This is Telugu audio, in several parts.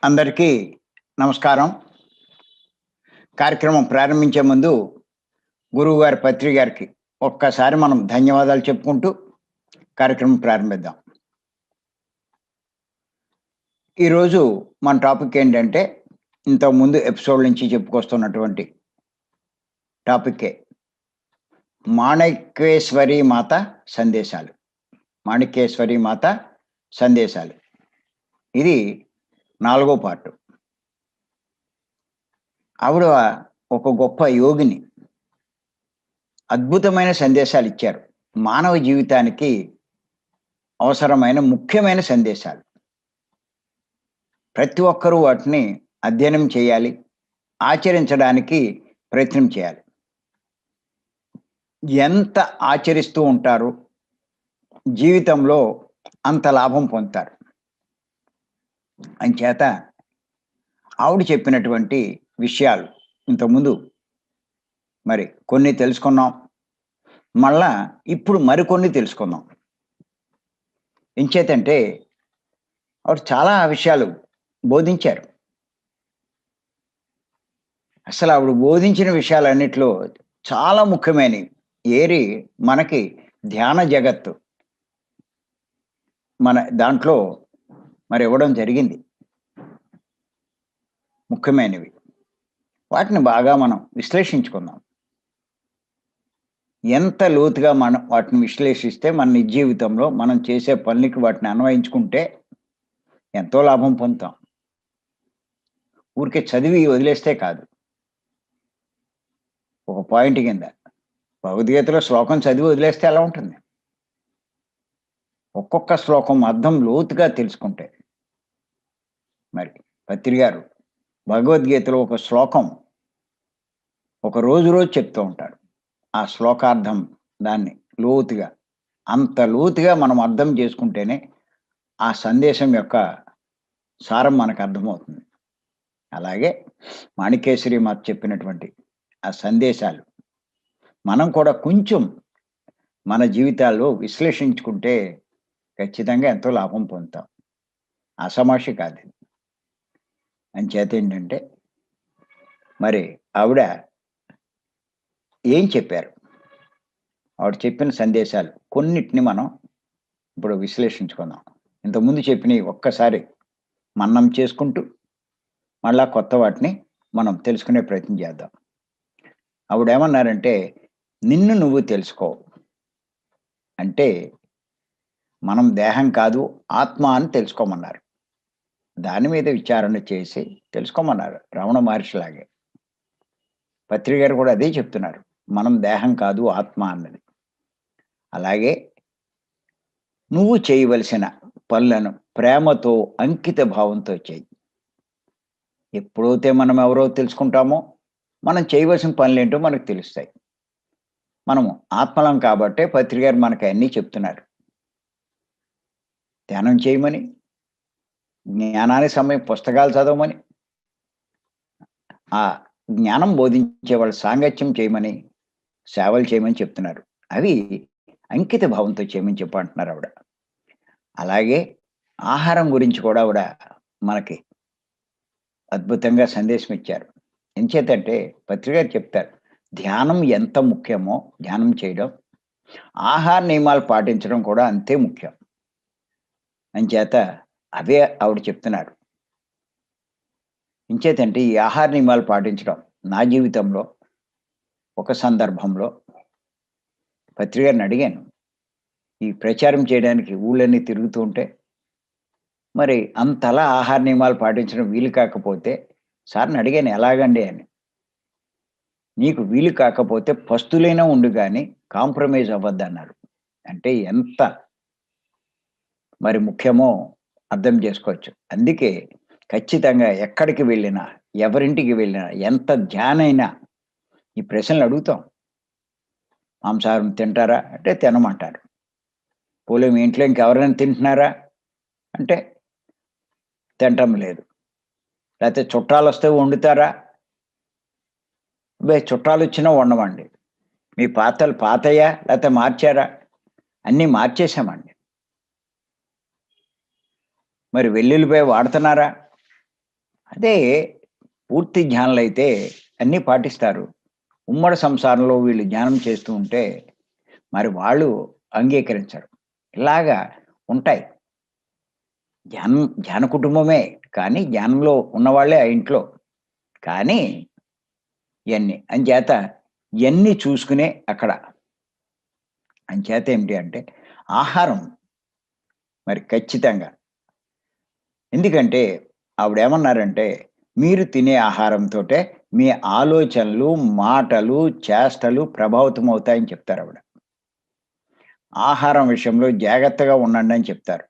అందరికీ నమస్కారం. కార్యక్రమం ప్రారంభించే ముందు గురువుగారి పత్రి గారికి ఒక్కసారి మనం ధన్యవాదాలు చెప్పుకుంటూ కార్యక్రమం ప్రారంభిద్దాం. ఈరోజు మన టాపిక్ ఏంటంటే ఇంతకుముందు ఎపిసోడ్ నుంచి చెప్పుకొస్తున్నటువంటి టాపిక్కే మాణిక్యేశ్వరి మాత సందేశాలు. మాణిక్యేశ్వరి మాత సందేశాలు. ఇది 4వ పార్టు. ఆవిడ ఒక గొప్ప యోగిని. అద్భుతమైన సందేశాలు ఇచ్చారు. మానవ జీవితానికి అవసరమైన ముఖ్యమైన సందేశాలు. ప్రతి ఒక్కరూ వాటిని అధ్యయనం చేయాలి, ఆచరించడానికి ప్రయత్నం చేయాలి. ఎంత ఆచరిస్తూ ఉంటారో జీవితంలో అంత లాభం పొందుతారు. అంచేత ఆవిడ చెప్పినటువంటి విషయాలు ఇంతకుముందు మరి కొన్ని తెలుసుకున్నాం. మళ్ళా ఇప్పుడు మరికొన్ని తెలుసుకుందాం. ఎంచేతంటే ఆవిడ చాలా విషయాలు బోధించారు. అసలు ఆవిడ బోధించిన విషయాలన్నిటిలో చాలా ముఖ్యమైనవి ఏరి మనకి ధ్యాన జగత్తు మన దాంట్లో మరి ఇవ్వడం జరిగింది. ముఖ్యమైనవి వాటిని బాగా మనం విశ్లేషించుకుందాం. ఎంత లోతుగా మనం వాటిని విశ్లేషిస్తే మన నిజ జీవితంలో మనం చేసే పనులకి వాటిని అన్వయించుకుంటే ఎంతో లాభం పొందుతాం. ఊరికే చదివి వదిలేస్తే కాదు. ఒక పాయింట్ కింద భగవద్గీతలో శ్లోకం చదివి వదిలేస్తే ఎలా ఉంటుంది? ఒక్కొక్క శ్లోకం అర్థం లోతుగా తెలుసుకుంటే. మరి పత్రి గారు భగవద్గీతలో ఒక శ్లోకం ఒక రోజు చెప్తూ ఉంటారు. ఆ శ్లోకార్థం దాన్ని లోతుగా అంత లోతుగా మనం అర్థం చేసుకుంటేనే ఆ సందేశం యొక్క సారం మనకు అర్థమవుతుంది. అలాగే మాణిక్యేశ్వరి మాత చెప్పినటువంటి ఆ సందేశాలు మనం కూడా కొంచెం మన జీవితాల్లో విశ్లేషించుకుంటే ఖచ్చితంగా ఎంతో లాభం పొందుతాం. అసమాషి కాదు. అంచేత ఏంటంటే మరి ఆవిడ ఏం చెప్పారు? ఆవిడ చెప్పిన సందేశాలు కొన్నిటిని మనం ఇప్పుడు విశ్లేషించుకుందాం. ఇంతకుముందు చెప్పినవి ఒక్కసారి మననం చేసుకుంటూ మళ్ళా కొత్త వాటిని మనం తెలుసుకునే ప్రయత్నం చేద్దాం. ఆవిడ ఏమన్నారంటే, నిన్ను నువ్వు తెలుసుకో. అంటే మనం దేహం కాదు ఆత్మ అని తెలుసుకోమన్నారు. దాని మీద విచారణ చేసి తెలుసుకోమన్నారు. రమణ మహర్షిలాగే పత్రి గారు కూడా అదే చెప్తున్నారు. మనం దేహం కాదు ఆత్మ అన్నది. అలాగే నువ్వు చేయవలసిన పనులను ప్రేమతో అంకిత భావంతో చేయి. ఎప్పుడైతే మనం ఎవరో తెలుసుకుంటామో మనం చేయవలసిన పనులు ఏంటో మనకు తెలుస్తాయి. మనము ఆత్మలం కాబట్టే పత్రి గారు మనకు అన్నీ చెప్తున్నారు. ధ్యానం చేయమని, జ్ఞానానికి సమయం పుస్తకాలు చదవమని, ఆ జ్ఞానం బోధించే వాళ్ళ సాంగత్యం చేయమని, సేవలు చేయమని చెప్తున్నారు. అవి అంకిత భావంతో చేయమని చెప్పంటున్నారు ఆవిడ. అలాగే ఆహారం గురించి కూడా ఆవిడ మనకి అద్భుతంగా సందేశం ఇచ్చారు. ఎంచేతంటే పత్రి గారు చెప్తారు, ధ్యానం ఎంత ముఖ్యమో ధ్యానం చేయడం, ఆహార నియమాలు పాటించడం కూడా అంతే ముఖ్యం. అంచేత అవే ఆవిడ చెప్తున్నారు. ఎంచేతంటే ఈ ఆహార నియమాలు పాటించడం నా జీవితంలో ఒక సందర్భంలో పత్రి గారిని అడిగాను. ఈ ప్రచారం చేయడానికి ఊళ్ళన్నీ తిరుగుతూ ఉంటే మరి అంతలా ఆహార నియమాలు పాటించడం వీలు కాకపోతే సార్ని అడిగాను, ఎలాగండి అని. నీకు వీలు కాకపోతే పస్తులైనా ఉండు కానీ కాంప్రమైజ్ అవ్వద్దన్నారు. అంటే ఎంత మరి ముఖ్యమో అర్థం చేసుకోవచ్చు. అందుకే ఖచ్చితంగా ఎక్కడికి వెళ్ళినా, ఎవరింటికి వెళ్ళినా, ఎంత ధ్యానైనా ఈ ప్రశ్నలు అడుగుతాం. మాంసాహారం తింటారా అంటే తినమంటారు. పోలే మీ ఇంట్లో ఇంకెవరైనా తింటున్నారా అంటే తినటం లేదు. లేకపోతే చుట్టాలు వస్తే వండుతారా? చుట్టాలు వచ్చినా వండమండి. మీ పాత్రలు పాతయ్యా లేకపోతే మార్చారా? అన్నీ మార్చేసామండి. మరి వెల్లుల్లిపాయ వాడుతున్నారా? అదే పూర్తి జ్ఞానులైతే అన్నీ పాటిస్తారు. ఉమ్మడి సంసారంలో వీళ్ళు ధ్యానం చేస్తూ ఉంటే, మరి వాళ్ళు అంగీకరించరు. ఇలాగా ఉంటాయి. ధ్యాన కుటుంబమే. కానీ ధ్యానంలో ఉన్నవాళ్ళే ఆ ఇంట్లో. కానీ ఇయన్నీ. అంచేత ఇయన్నీ చూసుకునే అక్కడ. అంచేత ఏమిటి అంటే ఆహారం మరి ఖచ్చితంగా. ఎందుకంటే ఆవిడేమన్నారంటే, "మీరు తినే ఆహారంతోటే మీ ఆలోచనలు, మాటలు, చేష్టలు ప్రభావితమవుతాయని" చెప్తారావిడ. ఆహారం విషయంలో జాగ్రత్తగా ఉండండని చెప్తారు.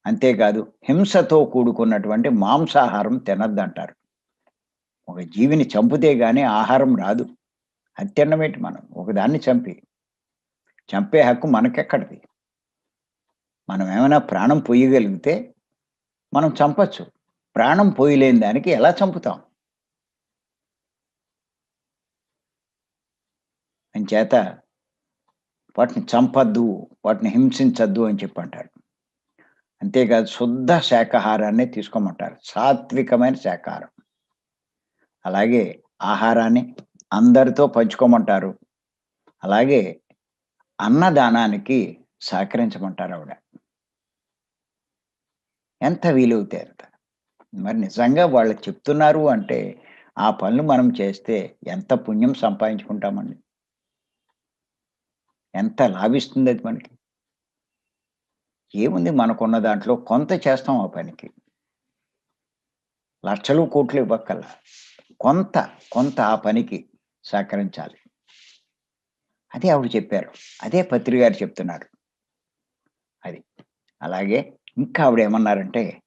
అంతేకాదు హింసతో కూడుకున్నటువంటి మాంసాహారం తినొద్దంటారు. ఒక జీవిని చంపితే గాని ఆహారం రాదు. అది తినడమేంటి మనం? ఒకదాన్ని చంపే హక్కు మనకెక్కడిది? మనం ఏమైనా ప్రాణం పొయ్యగలిగితే మనం చంపొచ్చు. ప్రాణం పోయలేని దానికి ఎలా చంపుతాం? అంచేత వాటిని చంపొద్దు, వాటిని హింసించొద్దు అని చెప్పంటారు. అంతేకాదు శుద్ధ శాకాహారాన్నే తీసుకోమంటారు. సాత్వికమైన శాకాహారం. అలాగే ఆహారాన్ని అందరితో పంచుకోమంటారు. అలాగే అన్నదానానికి సహకరించమంటారావిడ. ఎంత వీలవుతే అంత. మరి నిజంగా వాళ్ళకి చెప్తున్నారు అంటే, ఆ పనులు మనం చేస్తే ఎంత పుణ్యం సంపాదించుకుంటామండి. ఎంత లాభిస్తుందది మనకి. ఏముంది మనకున్న దాంట్లో కొంత చేస్తాం ఆ పనికి. లక్షలు, కోట్లు ఇవ్వక్కర్లా. కొంత, కొంత ఆ పనికి సహకరించాలి. అదే ఆవిడ చెప్పారు. అదే పత్రి గారు చెప్తున్నారు. అది. అలాగే ఇంకా ఆవిడేమన్నారంటే,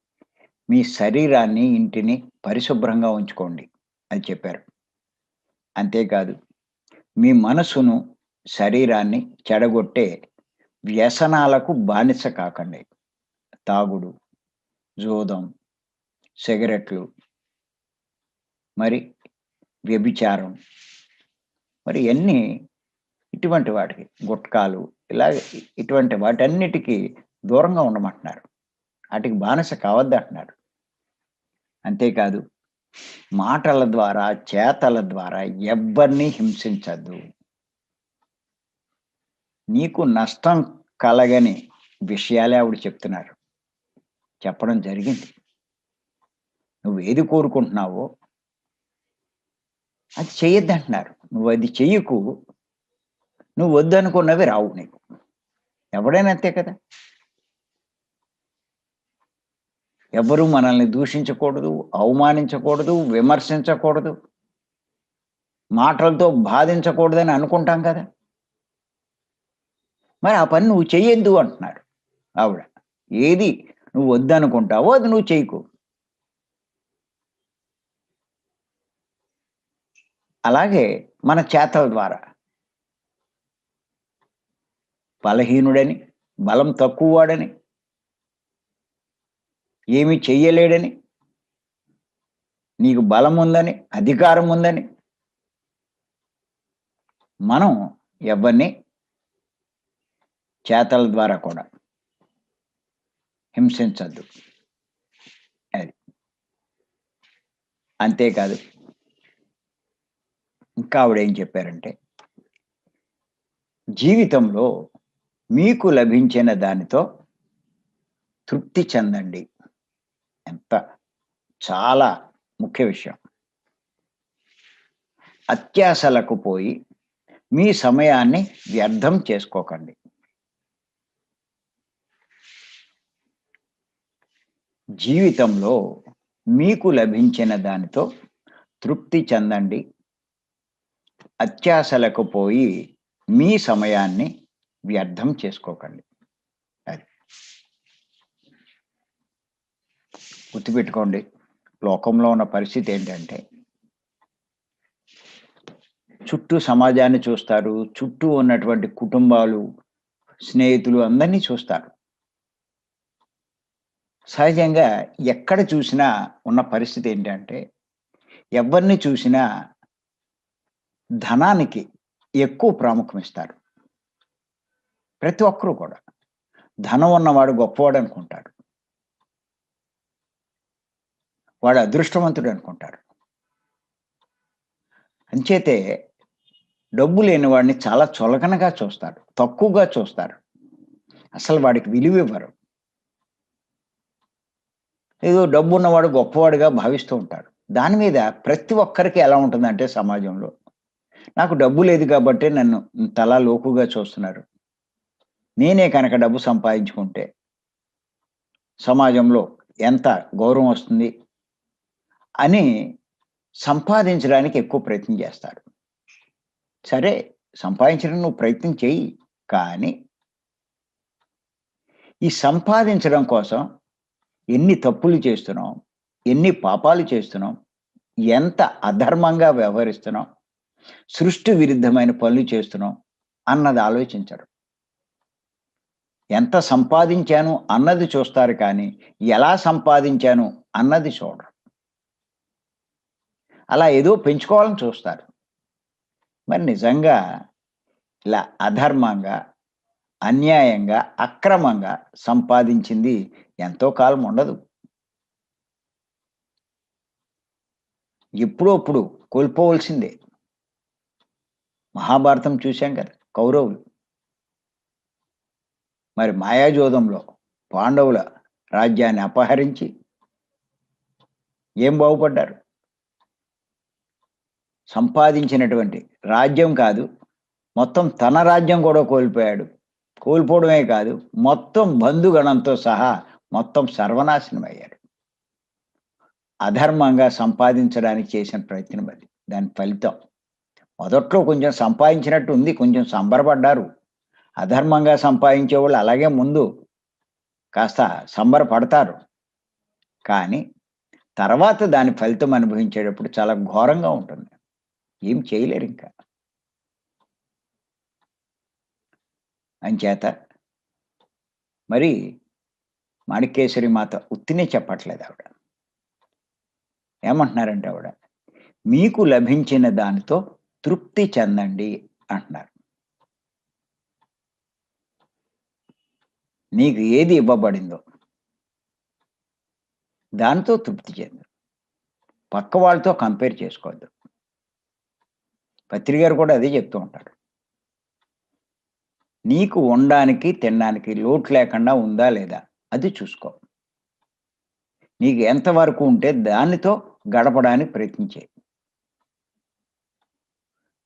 "మీ శరీరాన్ని, ఇంటిని పరిశుభ్రంగా ఉంచుకోండి" అని చెప్పారు. అంతేకాదు మీ మనసును, శరీరాన్ని చెడగొట్టే వ్యసనాలకు బానిస కాకండి. తాగుడు, జూదం, సిగరెట్లు, మరి వ్యభిచారం, మరి ఇయన్నీ ఇటువంటి వాటికి గుట్కాలు ఇలాగ ఇటువంటి వాటన్నిటికి దూరంగా ఉండమంటున్నారు. ఆటికి బానిస కావద్దంటున్నారు. అంతేకాదు మాటల ద్వారా, చేతల ద్వారా ఎవ్వరిని హింసించొద్దు. నీకు నష్టం కలగని విషయాలే ఆవిడ చెప్తున్నారు. చెప్పడం జరిగింది. నువ్వేది కోరుకుంటున్నావో అది చెయ్యొద్దంటున్నారు. నువ్వది చెయ్యకు. నువ్వు వద్దనుకున్నవి రావు నీకు. ఎవడైనా అంతే కదా! ఎవ్వరూ మనల్ని దూషించకూడదు, అవమానించకూడదు, విమర్శించకూడదు, మాటలతో బాధించకూడదని అనుకుంటాం కదా! మరి ఆ పని నువ్వు చెయ్యొద్దు అంటున్నారు ఆవిడ. ఏది నువ్వు వద్దనుకుంటావో అది నువ్వు చెయ్యకు. అలాగే మన చేతల ద్వారా బలహీనుడని, బలం తక్కువ వాడని, ఏమి చెయ్యలేడని, నీకు బలముందని, అధికారముందని మనం ఎవ్వరిని చేతల ద్వారా కూడా హింసించొద్దు. అది. అంతేకాదు ఇంకా ఆవిడేం చెప్పారంటే, జీవితంలో మీకు లభించిన దానితో తృప్తి చెందండి. ఎంత చాలా ముఖ్య విషయం. అత్యాశలకు పోయి మీ సమయాన్ని వ్యర్థం చేసుకోకండి. జీవితంలో మీకు లభించిన దానితో తృప్తి చెందండి. అత్యాశలకు పోయి మీ సమయాన్ని వ్యర్థం చేసుకోకండి. అది. గుర్తుపెట్టుకోండి. లోకంలో ఉన్న పరిస్థితి ఏంటంటే, చుట్టూ సమాజాన్ని చూస్తారు. చుట్టూ ఉన్నటువంటి కుటుంబాలు, స్నేహితులు అందరినీ చూస్తారు. సహజంగా ఎక్కడ చూసినా ఉన్న పరిస్థితి ఏంటంటే, ఎవరిని చూసినా ధనానికి ఎక్కువ ప్రాముఖ్యం ఇస్తారు. ప్రతి ఒక్కరు కూడా. ధనం ఉన్నవాడు గొప్పవాడు అనుకుంటాడు. వాడు అదృష్టవంతుడు అనుకుంటారు. అంచేతే డబ్బు లేని వాడిని చాలా చులకనగా చూస్తారు. తక్కువగా చూస్తారు. అసలు వాడికి విలువివ్వరు. ఏదో డబ్బున్నవాడు గొప్పవాడిగా భావిస్తూ ఉంటారు. దాని మీద ప్రతి ఒక్కరికి ఎలా ఉంటుందంటే సమాజంలో, నాకు డబ్బు లేదు గాబట్టే నన్ను ఇంతలా లోకుగా చూస్తున్నారు. నేనే కనుక డబ్బు సంపాదించుకుంటే సమాజంలో ఎంత గౌరవం వస్తుంది అని సంపాదించడానికి ఎక్కువ ప్రయత్నం చేస్తారు. సరే, సంపాదించడానికి నువ్వు ప్రయత్నం చెయ్యి. కానీ ఈ సంపాదించడం కోసం ఎన్ని తప్పులు చేస్తున్నాం, ఎన్ని పాపాలు చేస్తున్నాం, ఎంత అధర్మంగా వ్యవహరిస్తున్నాం, సృష్టి విరుద్ధమైన పనులు చేస్తున్నాం అన్నది ఆలోచించరు. ఎంత సంపాదించాను అన్నది చూస్తారు కానీ, ఎలా సంపాదించాను అన్నది చూడరు. అలా ఏదో పెంచుకోవాలని చూస్తారు. మరి నిజంగా ఇలా అధర్మంగా, అన్యాయంగా, అక్రమంగా సంపాదించింది ఎంతో కాలం ఉండదు. ఎప్పుడో అప్పుడు కోల్పోవలసిందే. మహాభారతం చూసాం కదా! కౌరవులు మరి మాయాజోదంలో పాండవుల రాజ్యాన్ని అపహరించి ఏం బాగుపడ్డారు? సంపాదించినటువంటి రాజ్యం కాదు, మొత్తం తన రాజ్యం కూడా కోల్పోయాడు. కోల్పోవడమే కాదు, మొత్తం బంధుగణంతో సహా మొత్తం సర్వనాశనమయ్యారు. అధర్మంగా సంపాదించడానికి చేసిన ప్రయత్నం అది. దాని ఫలితం. మొదట్లో కొంచెం సంపాదించినట్టు ఉంది. కొంచెం సంబరపడ్డారు. అధర్మంగా సంపాదించేవాళ్ళు అలాగే ముందు కాస్త సంబరపడతారు. కానీ తర్వాత దాని ఫలితం అనుభవించేటప్పుడు చాలా ఘోరంగా ఉంటుంది. ఏం చేయలేరింక. అంచేత మరి మాణిక్యేశ్వరి మాత ఉత్తినే చెప్పట్లేదు ఆవిడ. ఏమంటున్నారంటే ఆవిడ, మీకు లభించిన దానితో తృప్తి చెందండి అంటున్నారు. నీకు ఏది ఇవ్వబడిందో దానితో తృప్తి చెందు. పక్క వాళ్ళతో కంపేర్ చేసుకోవద్దు. పత్రి గారు కూడా అదే చెప్తూ ఉంటారు. నీకు ఉండడానికి, తినడానికి లోటు లేకుండా ఉందా లేదా అది చూసుకో. నీకు ఎంతవరకు ఉంటే దానితో గడపడానికి ప్రయత్నించేయి.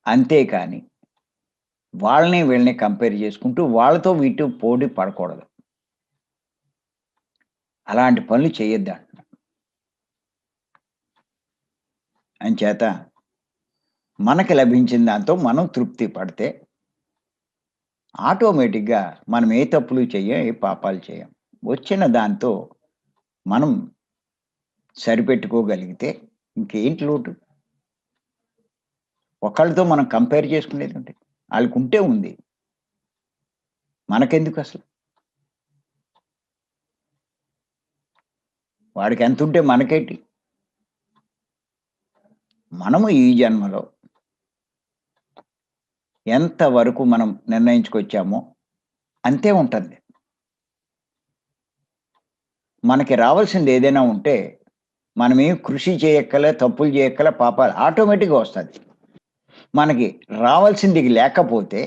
అంతేకాని వాళ్ళని వీళ్ళని కంపేర్ చేసుకుంటూ వాళ్ళతో వీటితో పోటీ పడకూడదు. అలాంటి పనులు చేయొద్దు అంటున్నా. అంచేత మనకి లభించిన దాంతో మనం తృప్తి పడితే ఆటోమేటిక్‌గా మనం ఏ తప్పులు చెయ్యం, ఏ పాపాలు చేయం. వచ్చిన దాంతో మనం సరిపెట్టుకోగలిగితే ఇంకేంటి లోటు? ఒకళ్ళతో మనం కంపేర్ చేసుకునేదుంటే ఆళ్ళకుంటే ఉంది. మనకెందుకసలు? వాడికెంతుంటే మనకేంటి? మనము ఈ జన్మలో ఎంత వరకు మనం నిర్ణయించుకొచ్చామో అంతే ఉంటుంది. మనకి రావాల్సింది ఏదైనా ఉంటే మనమేం కృషి చేయక్కలే, తప్పులు చేయక్కలే, పాపాలు ఆటోమేటిక్‌గా వస్తది. మనకి రావాల్సింది లేకపోతే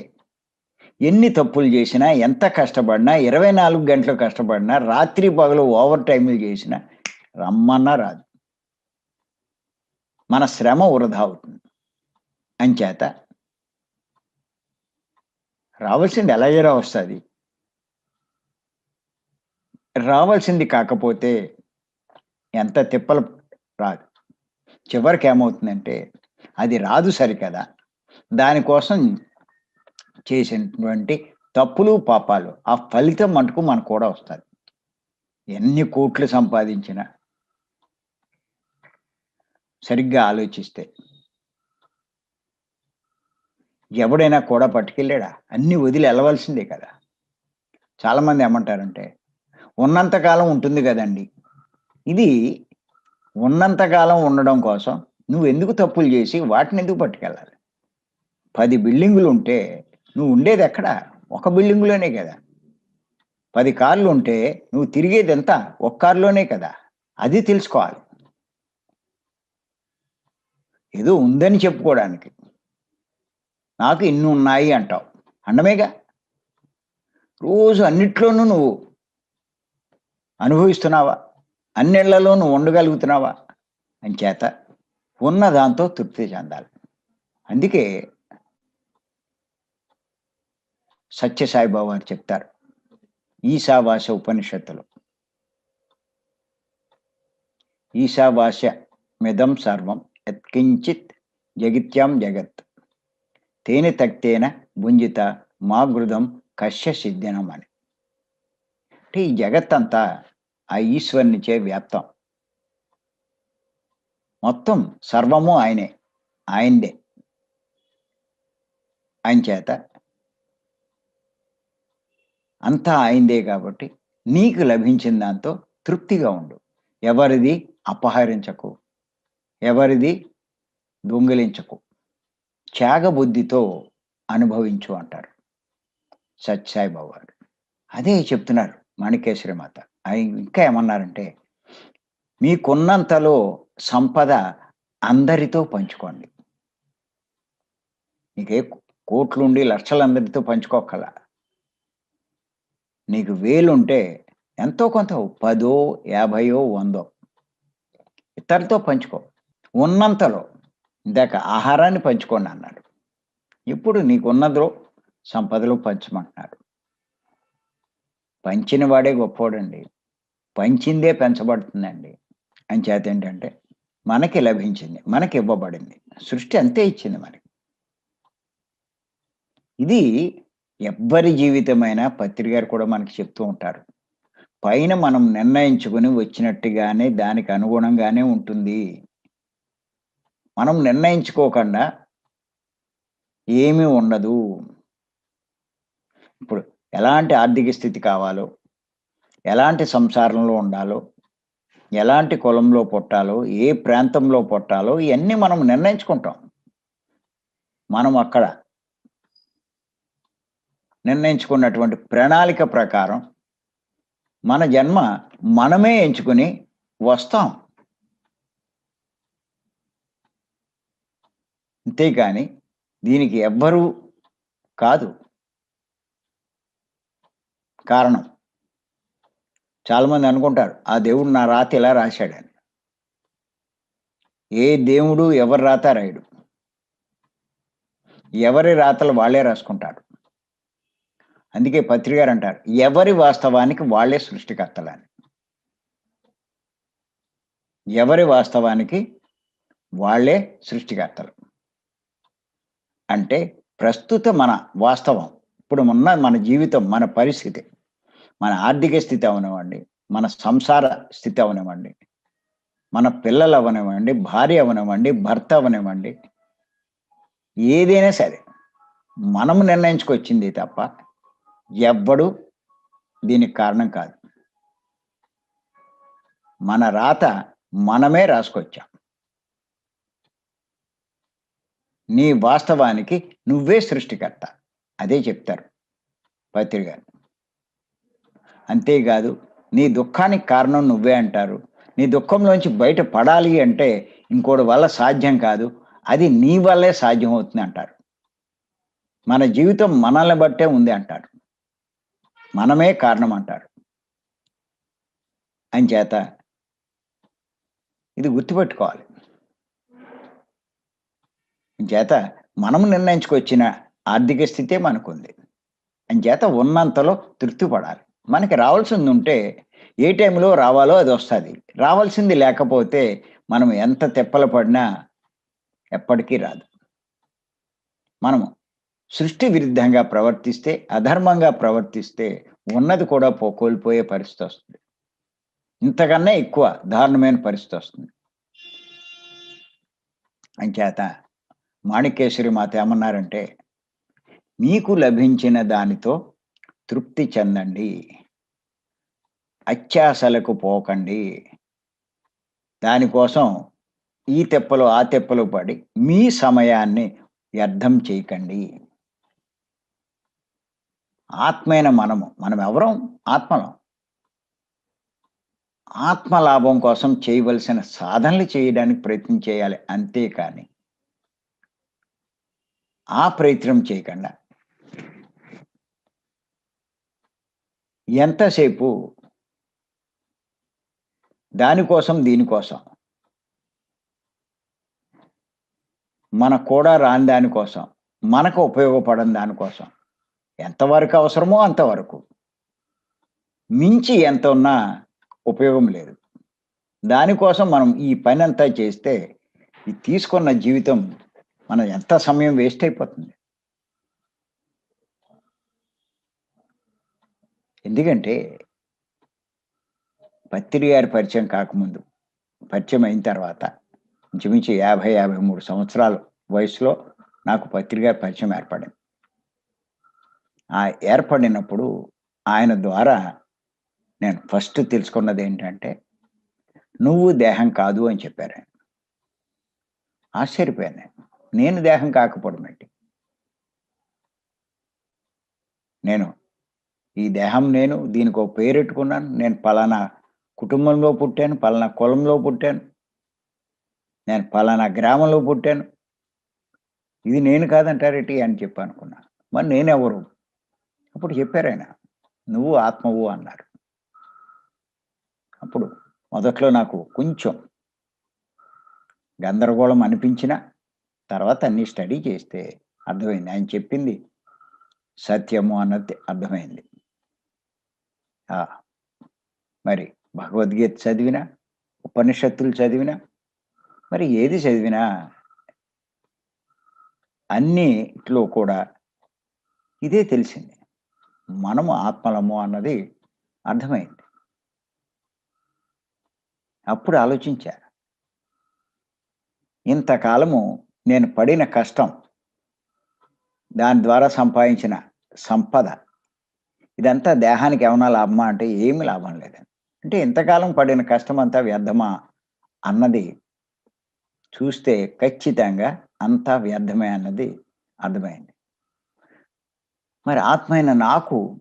ఎన్ని తప్పులు చేసినా, ఎంత కష్టపడినా, 24 గంటలు కష్టపడినా, రాత్రి పగలు ఓవర్ టైములు చేసినా రమ్మన్నా రాదు. మన శ్రమ వృధా అవుతుంది. అంచేత రావాల్సింది ఎలాగైనా వస్తది. రావాల్సింది కాకపోతే ఎంత తిప్పలు రాదు. చివరికేమవుతుందంటే అది రాదు సరికదా! దానికోసం చేసినటువంటి తప్పులు, పాపాలు ఆ ఫలితం మటుకు మనకు కూడా వస్తది. ఎన్ని కోట్లు సంపాదించినా సరిగ్గా ఆలోచిస్తే ఎవడైనా కూడా పట్టుకెళ్ళాడా? అన్నీ వదిలి ఎళ్ళవలసిందే కదా! చాలామంది ఏమంటారంటే, ఉన్నంత కాలం ఉంటుంది గదండీ! ఇది ఉన్నంత కాలం ఉండడం కోసం నువ్వెందుకు తప్పులు జేసి వాటినెందుకు పట్టుకెళ్ళాలి? 10 బిల్డింగులుంటే నువ్వు ఉండేదెక్కడ? ఒక బిల్డింగులోనే గదా! 10 కార్లుంటే నువ్వు తిరిగేదెంత? ఒక కారులోనే కదా! అది తెలుసుకోవాలి. ఏదో ఉందని చెప్పుకోవడానికి. నాకు ఇన్ని ఉన్నాయి అంటావు. అనడమేగా. రోజు అన్నిట్లోనూ నువ్వు అనుభవిస్తున్నావా? అన్నిళ్ళలో నువ్వు ఉండగలుగుతున్నావా? అంచేత ఉన్న దాంతో తృప్తి చెందాలి. అందుకే సత్యసాయిబాబా వారు చెప్తారు ఈశావాస్య ఉపనిషత్తులో, ఈశావాస్య మిదం సర్వం యత్కించిత్ జగిత్యాం జగత్ తేనె తక్తేన భుంజిత మా గృధం కశ్య సిద్ధినం అని. అంటే ఈ జగత్తంతా ఆ ఈశ్వరునిచే వ్యాప్తం. మొత్తం సర్వము ఆయనే, ఆయనదే. ఆయన చేత అంతా ఆయనదే కాబట్టి నీకు లభించిన దాంతో తృప్తిగా ఉండు. ఎవరిది అపహరించకు, ఎవరిది దొంగిలించకు, త్యాగబుద్ధితో అనుభవించు అంటారు సత్యసాయిబాబా గారు. అదే చెప్తున్నారు మాణికేశ్వరి మాత. ఆయన ఇంకా ఏమన్నారంటే, మీకున్నంతలో సంపద అందరితో పంచుకోండి. నీకే కోట్లుండి లక్షలందరితో పంచుకోకల. నీకు వేలుంటే ఎంతో కొంత 10, 50, 100 ఇతరులతో పంచుకో. ఉన్నంతలో ఇందాక ఆహారాన్ని పంచుకోండి అన్నాడు. ఇప్పుడు నీకున్నదో సంపదలో పంచమంటున్నాడు. పంచిన వాడే గొప్పోడండి. పంచిందే పెంచబడుతుందండి. అంచేత ఏంటంటే మనకి లభించింది, మనకి ఇవ్వబడింది. సృష్టి అంతే ఇచ్చింది మనకి. ఇది ఎవ్వరి జీవితమైనా పత్రి గారు కూడా మనకి చెప్తూ ఉంటారు. పైన మనం నిర్ణయించుకుని వచ్చినట్టుగానే దానికి అనుగుణంగానే ఉంటుంది. మనం నిర్ణయించుకోకుండా ఏమీ ఉండదు. ఇప్పుడు ఎలాంటి ఆర్థిక స్థితి కావాలో, ఎలాంటి సంసారంలో ఉండాలో, ఎలాంటి కులంలో పుట్టాలో, ఏ ప్రాంతంలో పుట్టాలో ఇవన్నీ మనం నిర్ణయించుకుంటాం. మనం అక్కడ నిర్ణయించుకున్నటువంటి ప్రణాళిక ప్రకారం మన జన్మ మనమే ఎంచుకుని వస్తాం. అంతేకాని దీనికి ఎవ్వరూ కాదు కారణం. చాలామంది అనుకుంటారు ఆ దేవుడు నా రాత ఇలా రాశాడని. ఏ దేవుడు ఎవరి రాత రాయడు. ఎవరి రాతలు వాళ్ళే రాసుకుంటారు. అందుకే పత్రి గారు అంటారు, ఎవరి వాస్తవానికి వాళ్ళే సృష్టికర్తలని. ఎవరి వాస్తవానికి వాళ్ళే సృష్టికర్తలు. అంటే ప్రస్తుత మన వాస్తవం, ఇప్పుడు ఉన్న మన జీవితం, మన పరిస్థితి, మన ఆర్థిక స్థితి అవనివ్వండి, మన సంసార స్థితి అవనివ్వండి, మన పిల్లలు అవనివ్వండి, భార్య అవనివ్వండి, భర్త అవనివ్వండి, ఏదైనా సరే మనము నిర్ణయించుకొచ్చింది తప్ప ఎవ్వడు దీనికి కారణం కాదు. మన రాత మనమే రాసుకొచ్చాం. నీ వాస్తవానికి నువ్వే సృష్టికర్త. అదే చెప్తారు పత్రి గారు. అంతేకాదు నీ దుఃఖానికి కారణం నువ్వే అంటారు. నీ దుఃఖంలోంచి బయట పడాలి అంటే ఇంకోటి వల్ల సాధ్యం కాదు, అది నీ వల్లే సాధ్యం అవుతుంది అంటారు. మన జీవితం మనల్ని బట్టే ఉంది అంటారు. మనమే కారణం అంటారు. అంచేత ఇది గుర్తుపెట్టుకోవాలి. అంచేత మనం నిర్ణయించుకొచ్చిన ఆర్థిక స్థితే మనకుంది. అంచేత ఉన్నంతలో తృప్తి పడాలి. మనకి రావాల్సింది ఉంటే ఏ టైంలో రావాలో అది వస్తుంది. రావాల్సింది లేకపోతే మనం ఎంత తెప్పలు పడినా ఎప్పటికీ రాదు. మనము సృష్టి విరుద్ధంగా ప్రవర్తిస్తే, అధర్మంగా ప్రవర్తిస్తే ఉన్నది కూడా కోల్పోయే పరిస్థితి వస్తుంది. ఇంతకన్నా ఎక్కువ దారుణమైన పరిస్థితి వస్తుంది. అంచేత మాణికేశ్వరి మాత ఏమన్నారంటే, మీకు లభించిన దానితో తృప్తి చెందండి, అత్యాశలకు పోకండి. దానికోసం ఈ తెప్పలు ఆ తెప్పలు పడి మీ సమయాన్ని వ్యర్థం చేయకండి. ఆత్మైన మనం ఎవరం? ఆత్మలం. ఆత్మలాభం కోసం చేయవలసిన సాధనలు చేయడానికి ప్రయత్నం చేయాలి. అంతేకాని ఆ ప్రయత్నం చేయకుండా ఎంతసేపు దానికోసం, దీనికోసం, మనకు కూడా రాని దానికోసం, మనకు ఉపయోగపడని దానికోసం ఎంతవరకు అవసరమో అంతవరకు. మించి ఎంత ఉన్నా ఉపయోగం లేదు. దానికోసం మనం ఈ పనంతా చేస్తే, ఈ తీసుకున్న జీవితం మనం ఎంత సమయం వేస్ట్ అయిపోతుంది. ఎందుకంటే పత్రి గారి పరిచయం కాకముందు, పరిచయం అయిన తర్వాత ఇంచుమించు 50, 53 సంవత్సరాల వయసులో నాకు పత్రి గారి పరిచయం ఏర్పడింది. ఆ ఏర్పడినప్పుడు ఆయన ద్వారా నేను ఫస్ట్ తెలుసుకున్నదేంటంటే, "నువ్వు దేహం కాదు" అని చెప్పారాయన. ఆశ్చర్యపోయాను నేను. నేను దేహం కాకపోవడం ఏంటి? నేను ఈ దేహం నేను, దీనికో పేరెట్టుకున్నాను. నేను పలానా కుటుంబంలో పుట్టాను, పలానా కులంలో పుట్టాను, నేను పలానా గ్రామంలో పుట్టాను. ఇది నేను కాదంటారేటి అని చెప్పి అనుకున్నా. మరి నేనెవరు? అప్పుడు చెప్పారాయన, "నువ్వు ఆత్మవు" అన్నారు. అప్పుడు మొదట్లో నాకు కొంచెం గందరగోళం అనిపించినా, తర్వాత అన్నీ స్టడీ చేస్తే అర్థమైంది. ఆయన చెప్పింది సత్యము అన్నది అర్థమైంది. ఆ! మరి భగవద్గీత చదివినా, ఉపనిషత్తులు చదివినా, మరి ఏది చదివినా అన్నిట్లో కూడా ఇదే తెలిసింది. మనము ఆత్మలము అన్నది అర్థమైంది. అప్పుడు ఆలోచించా. ఇంతకాలము నేను పడిన కష్టం, దాని ద్వారా సంపాదించిన సంపద, ఇదంతా దేహానికి ఏమన్నా లాభమా అంటే ఏమి లాభం లేదండి. అంటే ఇంతకాలం పడిన కష్టమంతా వ్యర్థమా అన్నది చూస్తే ఖచ్చితంగా అంతా వ్యర్థమే అన్నది అర్థమైంది. మరి ఆత్మైన నాకు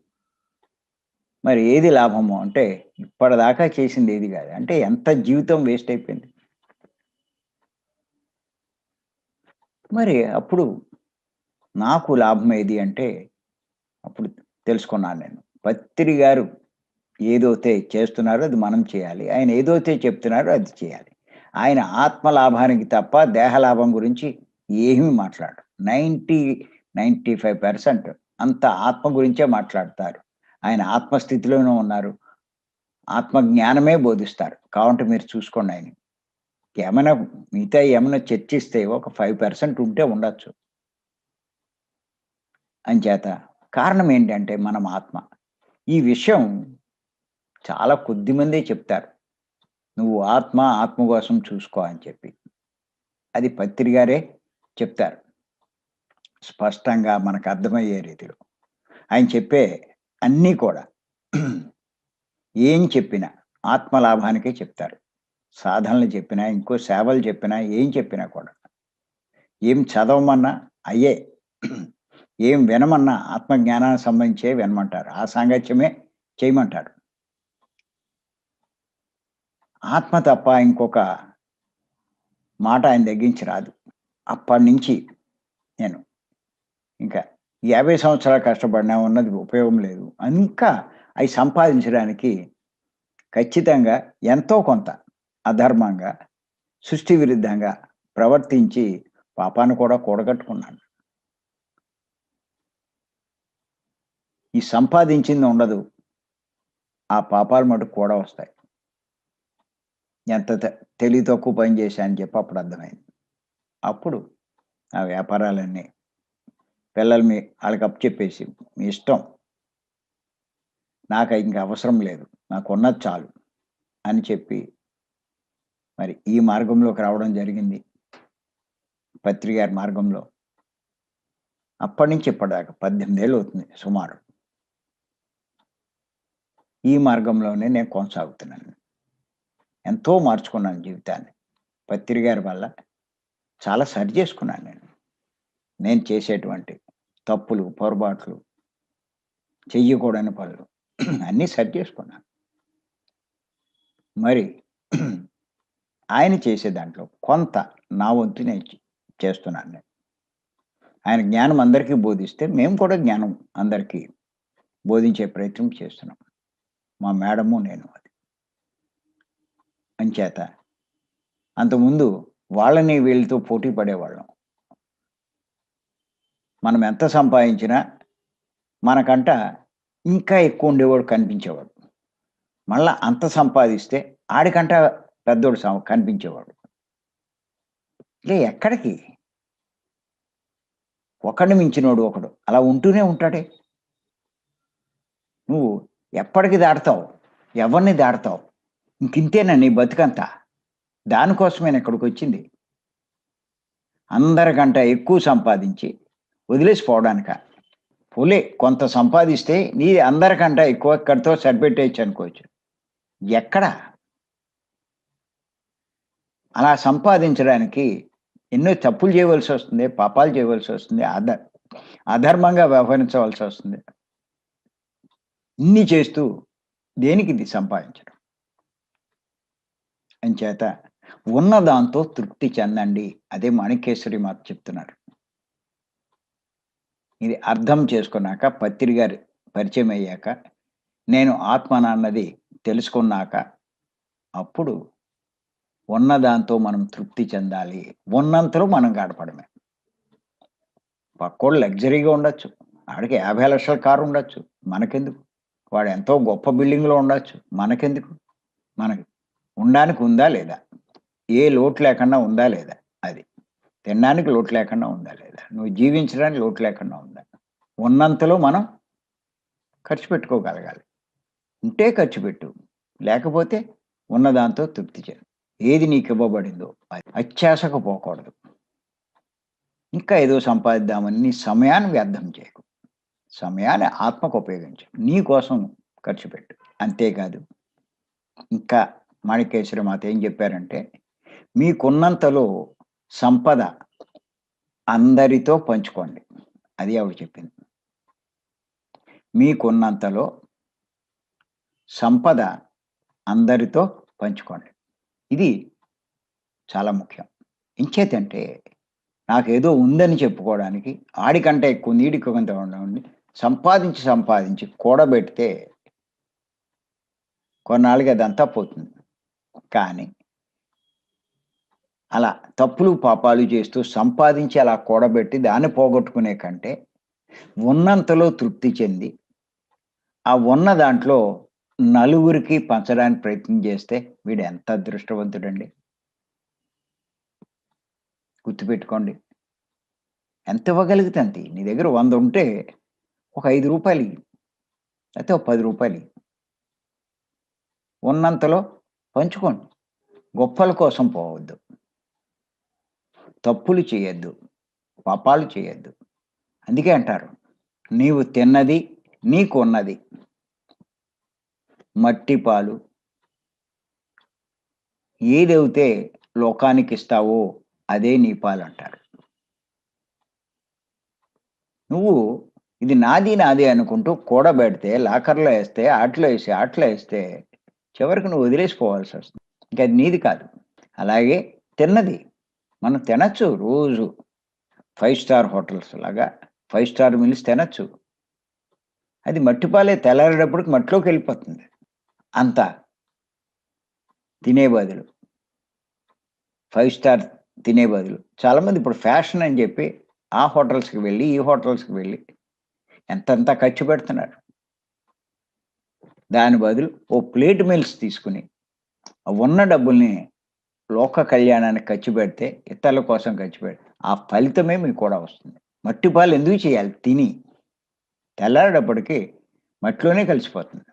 మరి ఏది లాభము అంటే ఇప్పటిదాకా చేసింది ఏది కాదు. అంటే ఎంత జీవితం వేస్ట్ అయిపోయింది. మరి అప్పుడు నాకు లాభం ఏది అంటే అప్పుడు తెలుసుకున్నాను నేను. పత్రి గారు ఏదైతే చేస్తున్నారో అది మనం చేయాలి. ఆయన ఏదైతే చెప్తున్నారో అది చేయాలి. ఆయన ఆత్మ లాభానికి తప్ప దేహ లాభం గురించి ఏమీ మాట్లాడరు. 95% అంతా ఆత్మ గురించే మాట్లాడతారు. ఆయన ఆత్మస్థితిలోనే ఉన్నారు. ఆత్మ జ్ఞానమే బోధిస్తారు. కావాలంటే మీరు చూసుకోండి ఆయన్ని. ఏమైనా మిగతాయి ఏమైనా చర్చిస్తే ఒక 5% ఉంటే ఉండొచ్చు. అంచేత కారణం ఏంటంటే మనం ఆత్మ. ఈ విషయం చాలా కొద్ది మందే చెప్తారు. నువ్వు ఆత్మ, ఆత్మ కోసం చూసుకో అని చెప్పి. అది పత్రి గారే చెప్తారు. స్పష్టంగా మనకు అర్థమయ్యే రీతిలో. ఆయన చెప్పే అన్నీ కూడా ఏం చెప్పినా ఆత్మ లాభానికే చెప్తారు. సాధనలు చెప్పినా, ఇంకో సేవలు చెప్పినా, ఏం చెప్పినా కూడా. ఏం చదవమన్నా అయ్యే. ఏం వినమన్నా ఆత్మజ్ఞానానికి సంబంధించే వినమంటారు. ఆ సాంగత్యమే చేయమంటారు. ఆత్మ తప్ప ఇంకొక మాట ఆయన దగ్గరించి రాదు. అప్పటినుంచి నేను ఇంకా 50 సంవత్సరాలు కష్టపడినా ఉన్నది ఉపయోగం లేదు. ఇంకా అయి సంపాదించడానికి ఖచ్చితంగా ఎంతో కొంత అధర్మంగా, సృష్టి విరుద్ధంగా ప్రవర్తించి పాపాన్ని కూడా కూడగట్టుకున్నాను. ఈ సంపాదించింది ఉండదు. ఆ పాపాలు మటుకు కూడా వస్తాయి. ఎంత తెలివి తక్కువ పని చేశా అని చెప్పి అప్పుడు అర్థమైంది. అప్పుడు ఆ వ్యాపారాలన్నీ పిల్లలు ఆళ్ళకి అప్పచెప్పేసి, "మీ ఇష్టం. నాకు ఇంక అవసరం లేదు. నాకున్నది చాలు" అని చెప్పి మరి ఈ మార్గంలోకి రావడం జరిగింది. పత్రి గారి మార్గంలో. అప్పటినుంచి ఇప్పటిదాకా 18 ఏళ్ళు అవుతుంది సుమారు. ఈ మార్గంలోనే నేను కొనసాగుతున్నాను. ఎంతో మార్చుకున్నాను జీవితాన్ని. పత్రి గారి వల్ల చాలా సరి చేసుకున్నాను నేను. నేను చేసేటువంటి తప్పులు, పొరపాట్లు, చెయ్యకూడని పనులు అన్నీ సరి చేసుకున్నాను. మరి ఆయన చేసే దాంట్లో కొంత నా వంతు నేను చేస్తున్నాను నేను. ఆయన జ్ఞానం అందరికీ బోధిస్తే, మేము కూడా జ్ఞానం అందరికీ బోధించే ప్రయత్నం చేస్తున్నాం. మా మేడము, నేను. అది. అంచేత అంతకుముందు వాళ్ళని వీళ్ళతో పోటీ పడేవాళ్ళం. మనం ఎంత సంపాదించినా మనకంట ఇంకా ఎక్కువ ఉండేవాడు కనిపించేవాడు. మళ్ళా అంత సంపాదిస్తే ఆడికంట పెద్దోడు కనిపించేవాడు. ఎక్కడికి? ఒకడిని మించినోడు ఒకడు. అలా ఉంటూనే ఉంటాడే. నువ్వు ఎప్పటికి దాటుతావు? ఎవరిని దాటుతావు? ఇంకింతేనా నీ బతుకంతా? దానికోసమేనా ఇక్కడికొచ్చింది? అందరికంట ఎక్కువ సంపాదించి వదిలేసిపోవడానికా? పోలే కొంత సంపాదిస్తే నీది అందరికంట ఎక్కువ ఇక్కడితో సరిపెట్టేయచ్చు అనుకోవచ్చు. ఎక్కడ? అలా సంపాదించడానికి ఎన్నో తప్పులు చేయవలసొస్తుంది, పాపాలు చేయవలసొస్తుంది, అధర్మంగా వ్యవహరించవలసొస్తుంది. ఇన్ని చేస్తూ దేనికిది సంపాదించడం? అంచేత ఉన్న దాంతో తృప్తి చెందండి. అదే మాణిక్యేశ్వరి మాత చెప్తున్నారు. ఇది అర్థం చేసుకున్నాక, పత్రి గారి పరిచయం అయ్యాక, నేను ఆత్మనన్నది తెలుసుకున్నాక, అప్పుడు ఉన్న దాంతో మనం తృప్తి చెందాలి. ఉన్నంతలో మనం గడపడమే. పక్కోడు లగ్జరీగా ఉండొచ్చు. ఆడికి 50,00,000 కారు ఉండొచ్చు. మనకెందుకు? వాడు ఎంతో గొప్ప బిల్డింగ్‌లో ఉండొచ్చు. మనకెందుకు? మనకి ఉండడానికి ఉందా లేదా? ఏ లోటు లేకుండా ఉందా లేదా? అది. తినడానికి లోటు లేకుండా ఉందా లేదా? నువ్వు జీవించడానికి లోటు లేకుండా ఉందా? ఉన్నంతలో మనం ఖర్చు పెట్టుకోగలగాలి. ఉంటే ఖర్చు పెట్టు. లేకపోతే ఉన్నదాంతో తృప్తి చెందు. ఏది నీకివ్వబడిందో అది. అత్యాశకు పోకూడదు. ఇంకా ఏదో సంపాదిద్దామని నీ సమయాన్ని వ్యర్థం చేయకు. సమయాన్ని ఆత్మకు ఉపయోగించు. నీ కోసం ఖర్చు పెట్టు. అంతేకాదు ఇంకా మాణిక్యేశ్వరి మాత ఏం చెప్పారంటే, మీకున్నంతలో సంపద అందరితో పంచుకోండి. అది ఆవిడ చెప్పింది. మీకున్నంతలో సంపద అందరితో పంచుకోండి. ఇది చాలా ముఖ్యం. ఇంచేతంటే నాకేదో ఉందని చెప్పుకోవడానికి ఆడికంటే ఎక్కువ ఉంది, ఈడికి కొంత ఉండి సంపాదించి కూడబెడితే కొన్నాళ్ళకి అదంతా పోతుంది. కానీ అలా తప్పులు, పాపాలు చేస్తూ సంపాదించి అలా కూడబెట్టి దాన్ని పోగొట్టుకునే కంటే ఉన్నంతలో తృప్తి చెంది, ఆ ఉన్న దాంట్లో నలుగురికి పంచడానికి ప్రయత్నం చేస్తే వీడు ఎంత అదృష్టవంతుడండి. గుర్తుపెట్టుకోండి. ఎంత ఇవ్వగలిగితే అంత ఇయ్యి. నీ దగ్గర 100 ఉంటే ఒక రూ. 5 ఇయ్యి. లేతే ఒక రూ. 10 ఇయ్యి. ఉన్నంతలో పంచుకోండి. గొప్పల కోసం పోవద్దు. తప్పులు చేయొద్దు. పాపాలు చేయొద్దు. అందుకే అంటారు, నీవు తిన్నది నీకున్నది. మట్టి పాలు. ఏదైతే లోకానికిస్తావో అదే నీ పాలంటారు. నువ్వు ఇది నాది అనుకుంటూ కూడబెడితే, లాకర్‌లో ఏస్తే, ఆటిలో ఏస్తే చివరికి నువ్వు వదిలేసిపోవాల్సొస్తుంది. ఇంక అది నీది కాదు. అలాగే తిన్నది. మనం తినొచ్చు రోజు. 5 స్టార్ హోటల్స్ లాగా 5 స్టార్ మీల్స్ తినొచ్చు. అది మట్టి పాలే తెల్లారేటప్పటికి మట్టిలోకెళ్ళిపోతుంది. అంతా తినే బదులు. 5 స్టార్ తినే బదులు. చాలామంది ఇప్పుడు ఫ్యాషన్ అని చెప్పి ఆ హోటల్స్‌కి వెళ్ళి, ఈ హోటల్స్‌కి వెళ్ళి ఎంతెంత ఖర్చు పెడుతున్నారు. దాని బదులు ఓ ప్లేట్ మీల్స్ తీసుకొని, ఉన్న డబ్బుల్ని లోక కళ్యాణానికి ఖర్చు పెడితే, ఇతరుల కోసం ఖర్చు పెడితే, ఆ ఫలితమే మీకు కూడా వస్తుంది. మట్టి పాలు ఎందుకు చేయాలి? తిని. తెల్లారేటప్పటికి మట్టిలోనే కలిసిపోతుంది.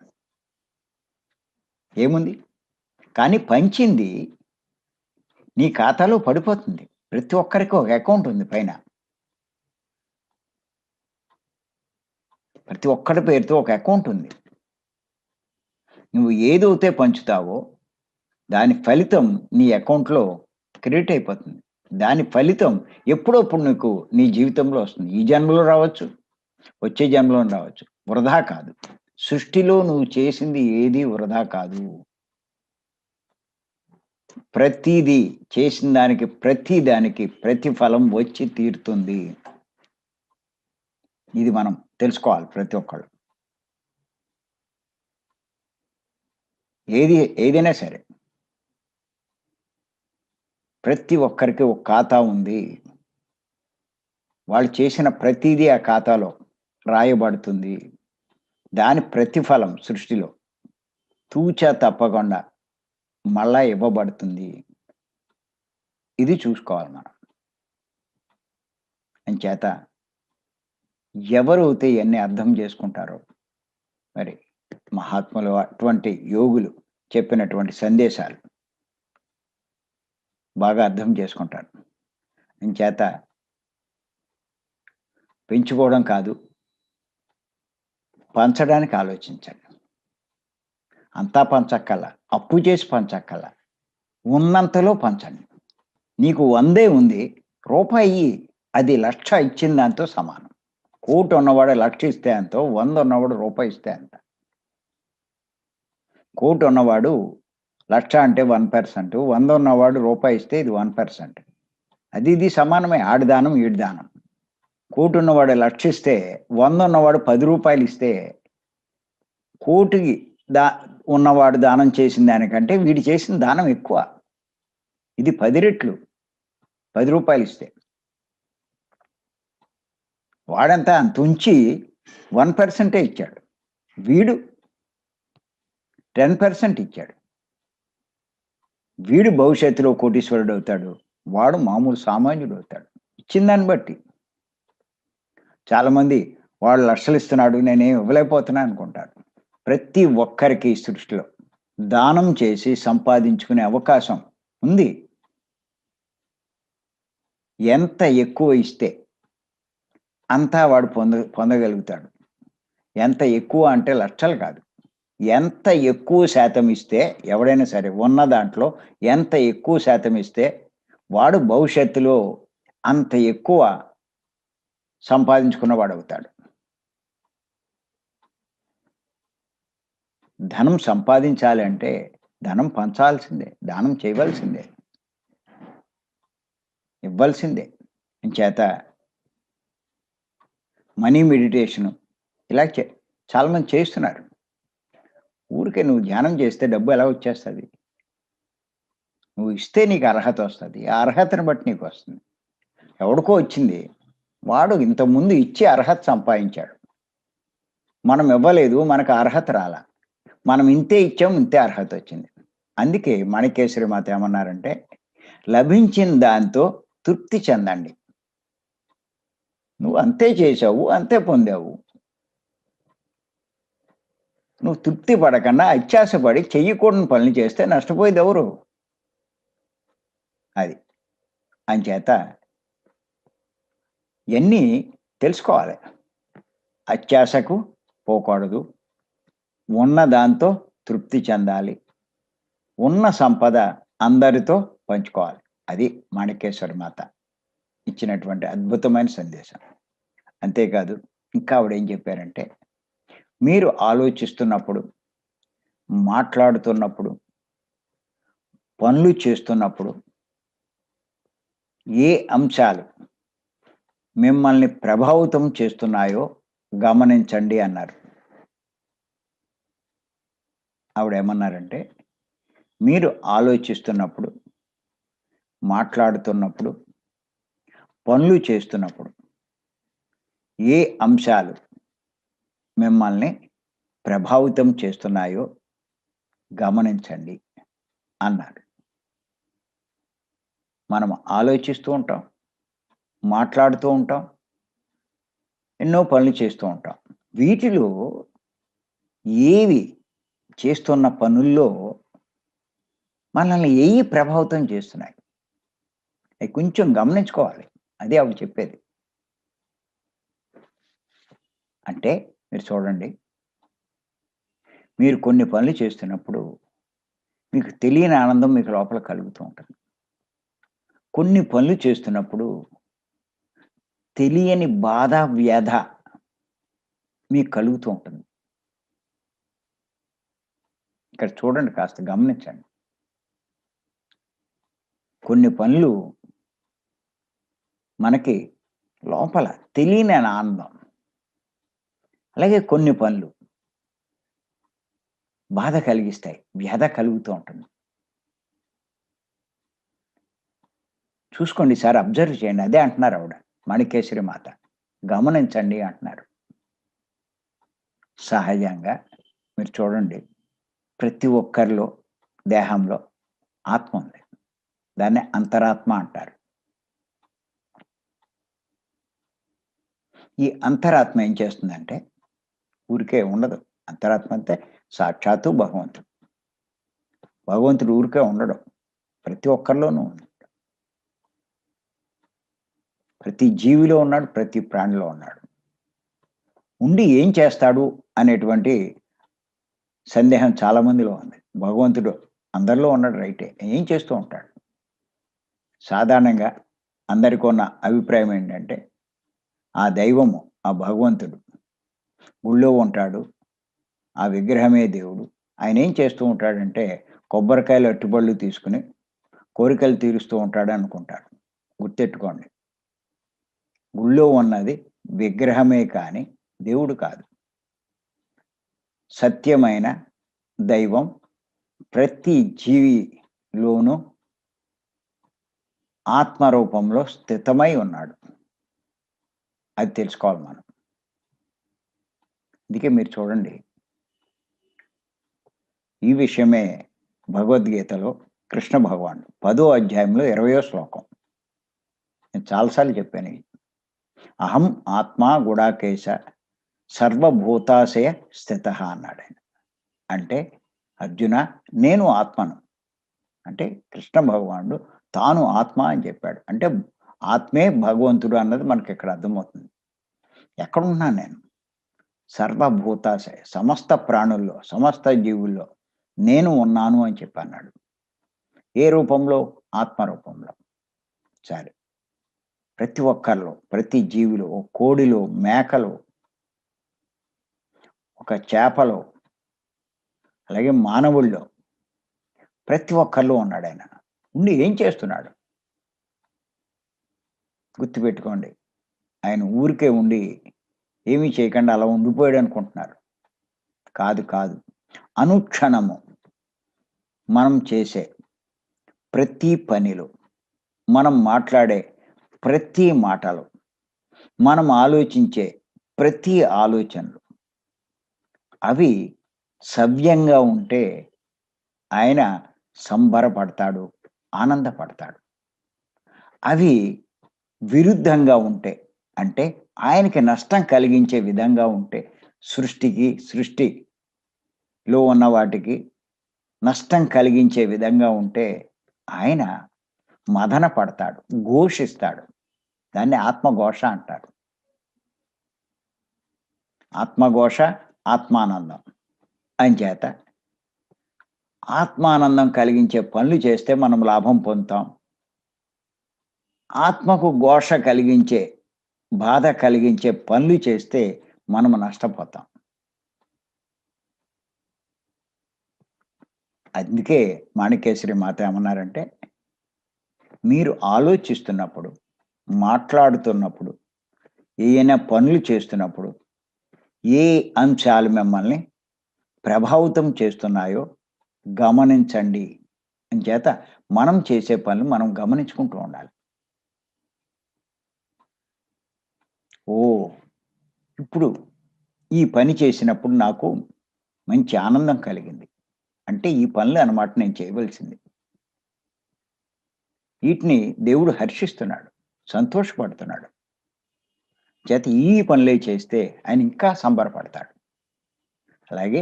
ఏముంది? కానీ పంచింది నీ ఖాతాలో పడిపోతుంది. ప్రతి ఒక్కరికి ఒక అకౌంట్ ఉంది పైన. ప్రతి ఒక్కడి పేరుతో ఒక అకౌంట్ ఉంది. నువ్వు ఏదైతే పంచుతావో దాని ఫలితం నీ అకౌంట్‌లో క్రెడిట్ అయిపోతుంది. దాని ఫలితం ఎప్పుడప్పుడు నీకు నీ జీవితంలో వస్తుంది. ఈ జన్మలో రావచ్చు, వచ్చే జన్మలోను రావచ్చు. వృధా కాదు. సృష్టిలో నువ్వు చేసింది ఏది వృధా కాదు. ప్రతీదీ చేసిన దానికి ప్రతిఫలం వచ్చి తీరుతుంది. ఇది మనం తెలుసుకోవాలి ప్రతి ఒక్కళ్ళు. ఏదైనా సరే. ప్రతి ఒక్కరికి ఒక ఖాతా ఉంది. వాళ్ళు చేసిన ప్రతీదీ ఆ ఖాతాలో రాయబడుతుంది. దాని ప్రతిఫలం సృష్టిలో తూచా తప్పకుండా మళ్ళా ఇవ్వబడుతుంది. ఇది చూసుకోవాలి మనం. అంచేత ఎవరైతే ఇయన్నీ అర్థం చేసుకుంటారో, మరి మహాత్ములు అటువంటి యోగులు చెప్పినటువంటి సందేశాలు బాగా అర్థం చేసుకుంటారు. అంచేత పెంచుకోవడం కాదు, పంచడానికి ఆలోచించండి. అంతా పంచక్కల, అప్పు చేసి పంచక్కల. ఉన్నంతలో పంచండి. నీకు 100 ఉంది. రూపాయి అది 1,00,000 ఇచ్చిన దాంతో సమానం. 1,00,000 ఉన్నవాడు 1,00,000 ఇస్తే ఎంతో, 100 ఉన్నవాడు రూపాయి ఇస్తే ఎంత. 1,00,000 ఉన్నవాడు 1,00,000 అంటే 1%, 100 ఉన్నవాడు రూపాయి ఇస్తే ఇది 1%. అది ఇది సమానమే. ఆడి దానం, ఈడి దానం. 1,00,000 ఉన్నవాడు 1,00,000 ఇస్తే, 100 ఉన్నవాడు రూ. 10 ఇస్తే, 1,00,000కి ఉన్నవాడు దానం చేసిన దానికంటే వీడు చేసిన దానం ఎక్కువ. ఇది 10 రెట్లు. రూ. 10 ఇస్తే. వాడంతా అంతుంచి 1% ఇచ్చాడు. వీడు 10% ఇచ్చాడు. వీడు భవిష్యత్తులో కోటీశ్వరుడవుతాడు. వాడు మామూలు సామాన్యుడవుతాడు. ఇచ్చిన దాన్ని బట్టి. చాలామంది వాడు లక్షలు ఇస్తున్నాడు, నేనేం ఇవ్వలేకపోతున్నా అనుకుంటారు. ప్రతి ఒక్కరికి ఈ సృష్టిలో దానం చేసి సంపాదించుకునే అవకాశం ఉంది. ఎంత ఎక్కువ ఇస్తే అంతా వాడు పొందగలుగుతాడు. ఎంత ఎక్కువ అంటే లక్షలు కాదు. ఎంత ఎక్కువ శాతం ఇస్తే ఎవడైనా సరే ఉన్న దాంట్లో ఎంత ఎక్కువ శాతం ఇస్తే వాడు భవిష్యత్తులో అంత ఎక్కువ సంపాదించుకున్నవాడవుతాడు. ధనం సంపాదించాలి అంటే ధనం పంచాల్సిందే, దానం చేయవలసిందే, ఇవ్వాల్సిందే. అంచేత మనీ మెడిటేషను ఇలా చాలామంది చేస్తున్నారు. ఊరికే నువ్వు ధ్యానం చేస్తే డబ్బు ఎలా వచ్చేస్తుంది? నువ్వు ఇస్తే నీకు అర్హత వస్తుంది. ఆ అర్హతను బట్టి నీకు వస్తుంది. ఎవడికో వచ్చింది, వాడు ఇంతకుముందు ఇచ్చి అర్హత సంపాదించాడు. మనం ఇవ్వలేదు, మనకు అర్హత రాలా. మనం ఇంతే ఇచ్చాం, ఇంతే అర్హత వచ్చింది. అందుకే మాణిక్యేశ్వరి మాత ఏమన్నారంటే, లభించిన దాంతో తృప్తి చెందండి. నువ్వు అంతే చేశావు, అంతే పొందావు. నువ్వు తృప్తి పడకుండా అత్యాశపడి చెయ్యకూడని పనులు చేస్తే నష్టపోయేది ఎవరు? అది. అంచేత ఇవన్నీ తెలుసుకోవాలి. అత్యాశకు పోకూడదు. ఉన్న దాంతో తృప్తి చెందాలి. ఉన్న సంపద అందరితో పంచుకోవాలి. అది మాణిక్యేశ్వరి మాత ఇచ్చినటువంటి అద్భుతమైన సందేశం. అంతేకాదు ఇంకా ఆవిడ ఏం చెప్పారంటే, మీరు ఆలోచిస్తున్నప్పుడు, మాట్లాడుతున్నప్పుడు, పనులు చేస్తున్నప్పుడు ఏ అంశాలు మిమ్మల్ని ప్రభావితం చేస్తున్నాయో గమనించండి అన్నారు. ఆవిడ ఏమన్నారంటే, మీరు ఆలోచిస్తున్నప్పుడు, మాట్లాడుతున్నప్పుడు, పనులు చేస్తున్నప్పుడు ఏ అంశాలు మిమ్మల్ని ప్రభావితం చేస్తున్నాయో గమనించండి అన్నారు. మనం ఆలోచిస్తూ ఉంటాం, మాట్లాడుతూ ఉంటాం, ఎన్నో పనులు చేస్తూ ఉంటాం. వీటిలో ఏవి చేస్తున్న పనుల్లో మనల్ని ఏవి ప్రభావితం చేస్తున్నాయి? అవి కొంచెం గమనించుకోవాలి. అదే ఆవిడ చెప్పేది. అంటే మీరు చూడండి, మీరు కొన్ని పనులు చేస్తున్నప్పుడు మీకు తెలియని ఆనందం మీకు లోపల కలుగుతూ ఉంటుంది. కొన్ని పనులు చేస్తున్నప్పుడు తెలియని బాధ, వ్యధ మీకు కలుగుతూ ఉంటుంది. ఇక్కడ చూడండి, కాస్త గమనించండి. కొన్ని పనులు మనకి లోపల తెలియని ఆనందం, అలాగే కొన్ని పనులు బాధ కలిగిస్తాయి. వ్యధ కలుగుతూ ఉంటుంది. చూసుకోండి ఈసారి అబ్జర్వ్ చేయండి. అదే అంటున్నారు ఆవిడ. మాణికేశ్వరి మాత. గమనించండి అంటున్నారు. సహజంగా మీరు చూడండి ప్రతి ఒక్కరిలో దేహంలో ఆత్మ ఉంది. దాన్ని అంతరాత్మ అంటారు. ఈ అంతరాత్మ ఏం చేస్తుందంటే ఊరికే ఉండదు. అంతరాత్మ అంటే సాక్షాత్తు భగవంతుడు. భగవంతుడు ఊరికే ఉండడు. ప్రతి ఒక్కరిలోనూ ఉంది. ప్రతి జీవిలో ఉన్నాడు. ప్రతి ప్రాణిలో ఉన్నాడు. ఉండి ఏం చేస్తాడు అనేటువంటి సందేహం చాలా మందిలో ఉంది. భగవంతుడు అందరిలో ఉన్నాడు రైటే. ఏం చేస్తూ ఉంటాడు? సాధారణంగా అందరికున్న అభిప్రాయం ఏంటంటే, ఆ దైవము, ఆ భగవంతుడు గుళ్ళో ఉంటాడు. ఆ విగ్రహమే దేవుడు. ఆయనేం చేస్తూ ఉంటాడంటే, కొబ్బరికాయలు, అరటిపళ్ళు తీసుకొని కోరికలు తీరుస్తూ ఉంటాడనుకుంటారు. గుర్తెట్టుకోండి. గుళ్ళో ఉన్నది విగ్రహమే కానీ దేవుడు కాదు. సత్యమైన దైవం ప్రతి జీవిలోనూ ఆత్మ రూపంలో స్థితమై ఉన్నాడు. అది తెలుసుకోవాలి మనం. అందుకే మీరు చూడండి, ఈ విషయమే భగవద్గీతలో కృష్ణ భగవానుడు 10వ అధ్యాయంలో 20వ శ్లోకం. నేను చాలా సార్లు చెప్పాను ఇది. అహం ఆత్మా గుడాకేశ సర్వభూతాశయ స్థితః అన్నాడాయన. అంటే అర్జున నేను ఆత్మను. అంటే కృష్ణ భగవానుడు తాను ఆత్మ అని చెప్పాడు. అంటే ఆత్మే భగవంతుడు అన్నది మనకిక్కడ అర్థమవుతుంది. ఎక్కడున్నాను నేను? సర్వభూతాశయ సమస్త ప్రాణుల్లో, సమస్త జీవుల్లో నేను ఉన్నాను అని చెప్పి అన్నాడు. ఏ రూపంలో? ఆత్మ రూపంలో. సరే. ప్రతి ఒక్కరిలో, ప్రతి జీవిలో, ఒక కోడిలో, మేకలో, ఒక చేపలో, అలాగే మానవుల్లో ప్రతి ఒక్కరిలో ఉన్నాడాయన. ఉండి ఏం చేస్తున్నాడు? గుర్తుపెట్టుకోండి. ఆయన ఊరికే ఉండి ఏమీ చేయకుండా అలా ఉండిపోయాడనుకుంటున్నారు. కాదు, కాదు. అనుక్షణము మనం చేసే ప్రతి పనిలో, మనం మాట్లాడే ప్రతి మాటలో, మనం ఆలోచించే ప్రతి ఆలోచనలు అవి సవ్యంగా ఉంటే ఆయన సంబరపడతాడు, ఆనందపడతాడు. అవి విరుద్ధంగా ఉంటే, అంటే ఆయనకి నష్టం కలిగించే విధంగా ఉంటే, సృష్టిలో ఉన్న వాటికి నష్టం కలిగించే విధంగా ఉంటే ఆయన మదన పడతాడు, ఘోషిస్తాడు. దాన్ని ఆత్మఘోష అంటారు. ఆత్మఘోష, ఆత్మానందం. అంచేత ఆత్మానందం కలిగించే పనులు చేస్తే మనం లాభం పొందుతాం. ఆత్మకు ఘోష కలిగించే, బాధ కలిగించే పనులు చేస్తే మనము నష్టపోతాం. అందుకే మాణికేశ్వరి మాత ఏమన్నారంటే, మీరు ఆలోచిస్తున్నప్పుడు, మాట్లాడుతున్నప్పుడు, ఏయైనా పనులు చేస్తున్నప్పుడు, ఏ అంశాలు మిమ్మల్ని ప్రభావితం చేస్తున్నాయో గమనించండి. అంచేత మనం చేసే పనులు మనం గమనించుకుంటూ ఉండాలి. ఓహ్! ఇప్పుడు ఈ పని చేసినప్పుడు నాకు మంచి ఆనందం కలిగింది. అంటే ఈ పనులు అన్నమాట నేను చేయవలసింది. వీటిని దేవుడు హర్షిస్తున్నాడు. సంతోషపడుతున్నాడు. చేత ఈ పనులే చేస్తే ఆయన ఇంకా సంబరపడతాడు. అలాగే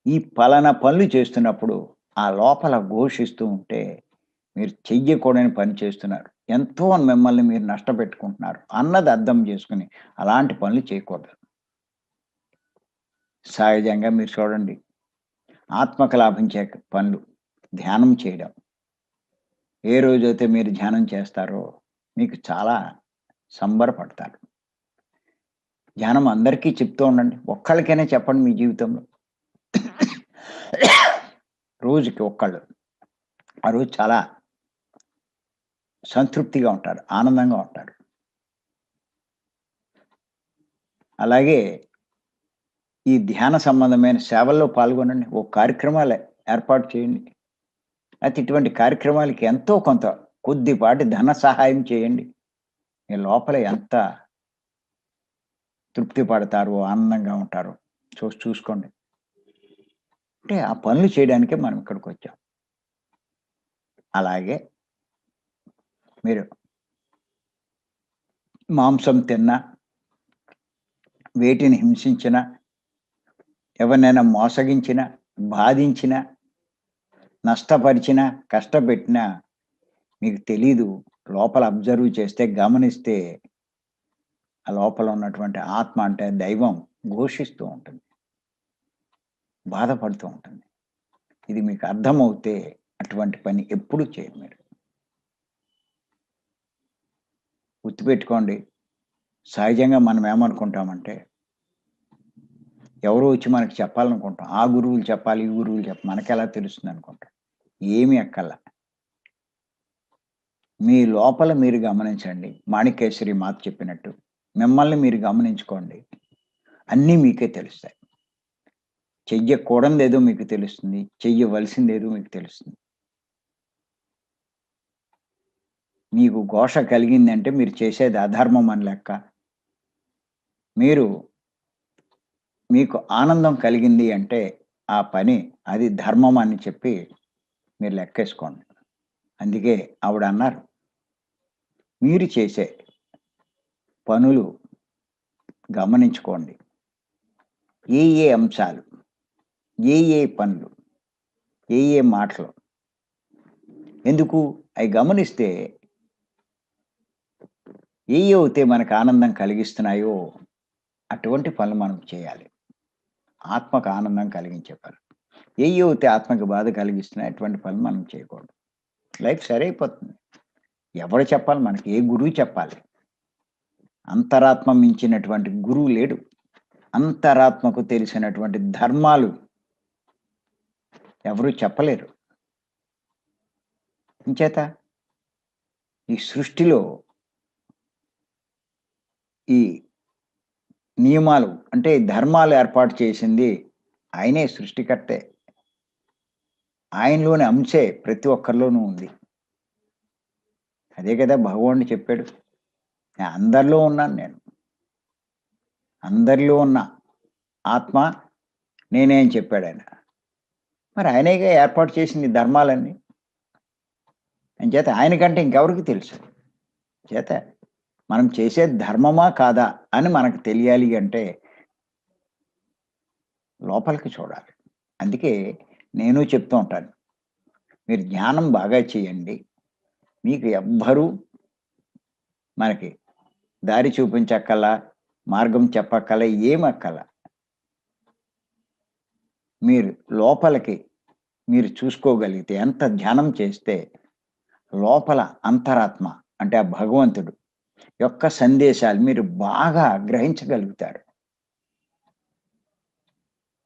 ఈ పలానా పనులు చేస్తున్నప్పుడు ఆ లోపల ఘోషిస్తూ ఉంటే మీరు చెయ్యకూడని పని చేస్తున్నారు. ఎంతో మిమ్మల్ని మీరు నష్టపెట్టుకుంటున్నారు అన్నది అర్థం చేసుకొని అలాంటి పనులు చేయకూడదు. సహజంగా మీరు చూడండి ఆత్మకు లాభించే పనులు ధ్యానం చేయడం. ఏ రోజైతే మీరు ధ్యానం చేస్తారో మీకు చాలా సంబరపడతారు. ధ్యానం అందరికీ చెప్తూ ఉండండి. ఒక్కళ్ళకైనా చెప్పండి మీ జీవితంలో. రోజుకి ఒక్కళ్ళు. ఆ రోజు చాలా సంతృప్తిగా ఉంటారు. ఆనందంగా ఉంటారు. అలాగే ఈ ధ్యాన సంబంధమైన సేవల్లో పాల్గొనండి. ఓ కార్యక్రమాలు ఏర్పాటు చేయండి. అయితే ఇటువంటి కార్యక్రమాలకి ఎంతో కొంత కొద్దిపాటి ధన సహాయం చేయండి. మీ లోపల ఎంత తృప్తి పడతారో, ఆనందంగా ఉంటారో చూసుకోండి. అంటే ఆ పనులు చేయడానికే మనం ఇక్కడికొచ్చాం. అలాగే మీరు మాంసం తిన్నా, వేటిని హింసించినా, ఎవరినైనా మోసగించినా, బాధించినా, నష్టపరిచినా, కష్టపెట్టినా మీకు తెలీదు. లోపల అబ్జర్వ్ చేస్తే, గమనిస్తే ఆ లోపల ఉన్నటువంటి ఆత్మ అంటే దైవం ఘోషిస్తూ ఉంటుంది. బాధపడుతూ ఉంటుంది. ఇది మీకు అర్థమవుతే అటువంటి పని ఎప్పుడు చేయరు మీరు. గుర్తుపెట్టుకోండి. సహజంగా మనం ఏమనుకుంటామంటే, ఎవరో వచ్చి మనకు చెప్పాలనుకుంటాం. ఆ గురువులు చెప్పాలి, ఈ గురువులు మనకెలా తెలుస్తుందనుకుంటాం. ఏమీ అక్కర్లా. మీ లోపల మీరు గమనించండి. మాణిక్యేశ్వరి మాత చెప్పినట్టు. మిమ్మల్ని మీరు గమనించుకోండి. అన్నీ మీకే తెలుస్తాయి. చెయ్యకూడనిదేదో మీకు తెలుస్తుంది. చెయ్యవలసిందేదో మీకు తెలుస్తుంది. మీకు ఘోష కలిగిందంటే మీరు చేసేది అధర్మం అని లెక్క. మీరు మీకు ఆనందం కలిగింది అంటే ఆ పని అది ధర్మం అని చెప్పి మీరు లెక్కేసుకోండి. అందుకే ఆవిడన్నారు, మీరు చేసే పనులు గమనించుకోండి. ఏ అంశాలు, ఏ పనులు, ఏ మాటలు. ఎందుకు? అయి గమనిస్తే అయితే మనకు ఆనందం కలిగిస్తున్నాయో అటువంటి పనులు మనం చేయాలి. ఆత్మకు ఆనందం కలిగించే పనులు. అయితే ఆత్మకి బాధ కలిగిస్తున్నాయి అటువంటి పనులు మనం చేయకూడదు. లైఫ్ సరైపోతుంది. ఎవరు చెప్పాలి మనకి? ఏ గురువు చెప్పాలి? అంతరాత్మ మించినటువంటి గురువు లేడు. అంతరాత్మకు తెలిసినటువంటి ధర్మాలు ఎవరు చెప్పలేరు. ఇంచేత ఈ సృష్టిలో ఈ నియమాలు అంటే ధర్మాలు ఏర్పాటు చేసింది ఆయనే, సృష్టికర్తే. ఆయనలోని అంశే ప్రతి ఒక్కరిలోనూ ఉంది. అదే కదా భగవానుడు చెప్పాడు. అందరిలో ఉన్నాను నేను. అందరిలో ఉన్న ఆత్మ నేనే అని చెప్పాడాయన. మరి ఆయనేగా ఏర్పాటు చేసింది ధర్మాలన్నీ. అంచేత ఆయనకంటే ఇంకెవరికి తెలుసు? చేత మనం చేసేది ధర్మమా కాదా అని మనకు తెలియాలి అంటే లోపలికి చూడాలి. అందుకే నేను చెప్తూ ఉంటాను. మీరు ధ్యానం బాగా చేయండి. మీకు ఎవ్వరూ మనకి దారి చూపించక్కలా, మార్గం చెప్పక్కలా, ఏమక్కల. మీరు లోపలికి మీరు చూసుకోగలిగితే, ఎంత ధ్యానం చేస్తే లోపల అంతరాత్మ అంటే ఆ భగవంతుడు యొక్క సందేశాలు మీరు బాగా గ్రహించగలుగుతారు.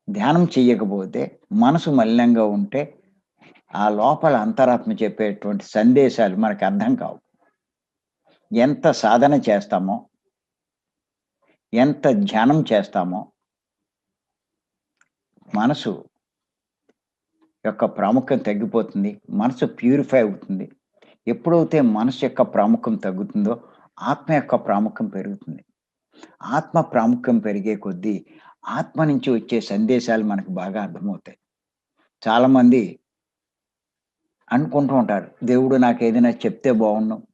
ధ్యానం చెయ్యకపోతే, మనసు మలినంగా ఉంటే, ఆ లోపల అంతరాత్మ చెప్పేటువంటి సందేశాలు మనకు అర్థం కావు. ఎంత సాధన చేస్తామో, ఎంత ధ్యానం చేస్తామో, మనసు యొక్క ప్రాముఖ్యం తగ్గిపోతుంది. మనసు ప్యూరిఫై అవుతుంది. ఎప్పుడైతే మనసు యొక్క ప్రాముఖ్యం తగ్గుతుందో, ఆత్మ యొక్క ప్రాముఖ్యం పెరుగుతుంది. ఆత్మ ప్రాముఖ్యం పెరిగే కొద్దీ, ఆత్మ నుంచి వచ్చే సందేశాలు మనకు బాగా అర్థమవుతాయి. చాలామంది అనుకుంటూ ఉంటారు. దేవుడు నాకేదైనా చెప్తే బావుండు.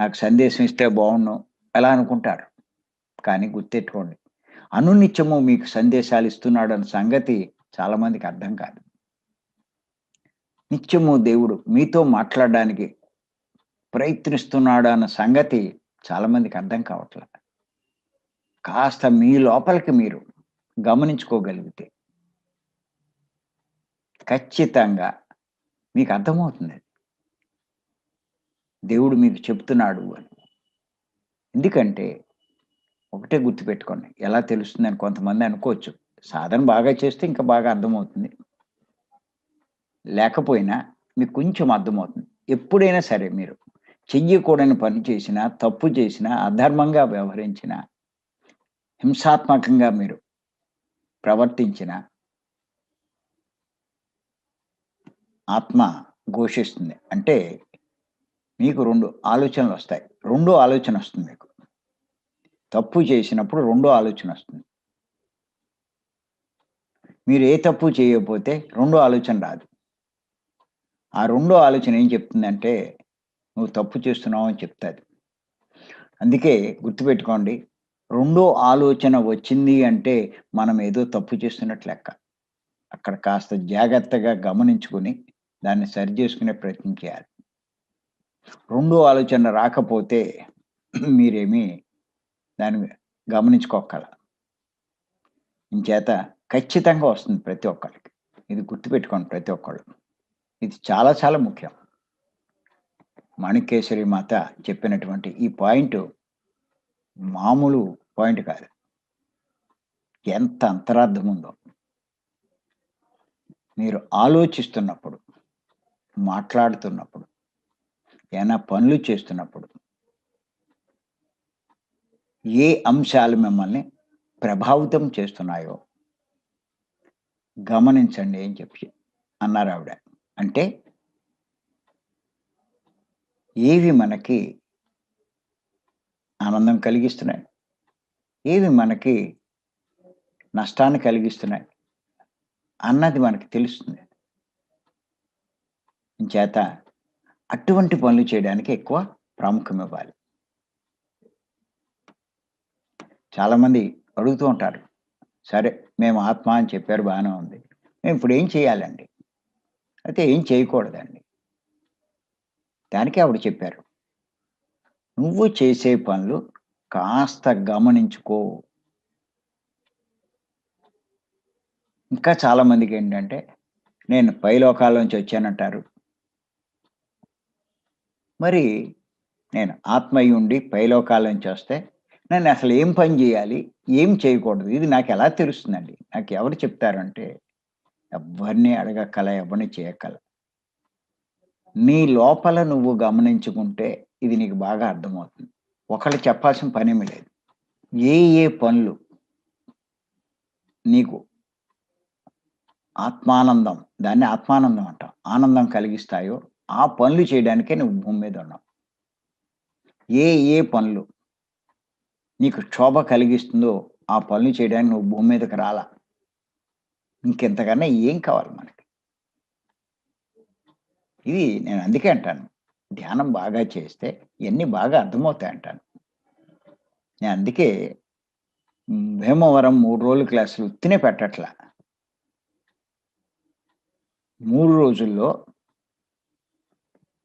నాకు సందేశం ఇస్తే బావుండు. అలా అనుకుంటారు. కానీ గుర్తెట్టుకోండి. అనునిత్యము మీకు సందేశాలు ఇస్తున్నాడన్న సంగతి చాలామందికి అర్థం కాదు. నిత్యము దేవుడు మీతో మాట్లాడడానికి ప్రయత్నిస్తున్నాడు అన్న సంగతి చాలామందికి అర్థం కావట్ల. కాస్త మీ లోపలికి మీరు గమనించుకోగలిగితే ఖచ్చితంగా మీకు అర్థమవుతుంది. దేవుడు మీకు చెప్తున్నాడు అని. ఎందుకంటే ఒకటే గుర్తుపెట్టుకోండి. ఎలా తెలుస్తుందని కొంతమంది అనుకోవచ్చు. సాధన బాగా చేస్తే ఇంకా బాగా అర్థమవుతుంది. లేకపోయినా మీకు కొంచెం అర్థమవుతుంది. ఎప్పుడైనా సరే మీరు చెయ్యకూడని పని చేసినా, తప్పు చేసినా, అధర్మంగా వ్యవహరించినా, హింసాత్మకంగా మీరు ప్రవర్తించినా ఆత్మ ఘోషిస్తుంది. అంటే మీకు 2 ఆలోచనలొస్తాయి. రెండో ఆలోచనొస్తుంది మీకు. తప్పు చేసినప్పుడు రెండో ఆలోచనొస్తుంది. మీరు ఏ తప్పు చేయకపోతే రెండో ఆలోచన రాదు. ఆ రెండో ఆలోచన ఏం చెప్తుందంటే, నువ్వు తప్పు చేస్తున్నావు అని చెప్తాది. అందుకే గుర్తుపెట్టుకోండి. రెండో ఆలోచన వచ్చింది అంటే, మనం ఏదో తప్పు చేస్తున్నట్టు లెక్క. అక్కడ కాస్త జాగ్రత్తగా గమనించుకొని, దాన్ని సరిజేసుకునే ప్రయత్నం చేయాలి. రెండో ఆలోచన రాకపోతే మీరేమీ దాన్ని గమనించుకోక్కల. ఇంచేత ఖచ్చితంగా వస్తుంది ప్రతి ఒక్కళ్ళకి. ఇది గుర్తుపెట్టుకోండి ప్రతి ఒక్కళ్ళు. ఇది చాలా చాలా ముఖ్యం. మాణిక్యేశ్వరి మాత చెప్పినటువంటి ఈ పాయింటు మామూలు పాయింట్ కాదు. ఎంత అంతరార్థం ఉందో. మీరు ఆలోచిస్తున్నప్పుడు, మాట్లాడుతున్నప్పుడు, ఏమైనా పనులు చేస్తున్నప్పుడు, ఏ అంశాలు మిమ్మల్ని ప్రభావితం చేస్తున్నాయో గమనించండి అని చెప్పి అన్నారావిడ. అంటే ఏవి మనకి ఆనందం కలిగిస్తున్నాయి? ఏవి మనకి నష్టాన్ని కలిగిస్తున్నాయి? అన్నది మనకి తెలుస్తుంది. ఇంచేత అటువంటి పనులు చేయడానికి ఎక్కువ ప్రాముఖ్యం ఇవ్వాలి. చాలామంది అడుగుతూ ఉంటారు. సరే మేము ఆత్మ అని చెప్పారు బానే ఉంది. మేము ఇప్పుడు ఏం చేయాలండి? అయితే ఏం చేయకూడదండి. దానికే ఆవిడ చెప్పారు. నువ్వు చేసే పనులు కాస్త గమనించుకో. ఇంకా చాలా మందికేంటంటే, నేను పైలోకాల నుంచి వచ్చానంటారు. మరి నేను ఆత్మ అయ్యుండి పైలోకాల నుంచి వస్తే, నేనసలు ఏం పని జేయాలి? ఏం చేయకూడదు? ఇది నాకెలా తెలుస్తుందండి? నాకెవరు చెప్తారంటే, ఎవ్వరిని అడగక్కల, ఎవరిని చేయక్కల. నీ లోపల నువ్వు గమనించుకుంటే, ఇది నీకు బాగా అర్థమవుతుంది. ఒకళ్ళు చెప్పాల్సిన పనేమి లేదు. ఏ ఏ పనులు నీకు ఆత్మానందం, దాన్ని ఆత్మానందం అంటాం. ఆనందం కలిగిస్తాయో, ఆ పనులు చేయడానికే నువ్వు భూమి మీద ఉన్నావు. ఏ ఏ పనులు నీకు క్షోభ కలిగిస్తుందో, ఆ పనులు చేయడానికి నువ్వు భూమి మీదకి రాలా. ఇంకింతకన్నా ఏం కావాలి మనకి? ఇది నేను అందుకే అంటాను. ధ్యానం బాగా చేస్తే ఇయన్నీ బాగా అర్థమవుతాయంటాను. నేను అందుకే భీమవరం 3 రోజుల క్లాసులు ఉత్తినే పెట్టట్లా. 3 రోజుల్లో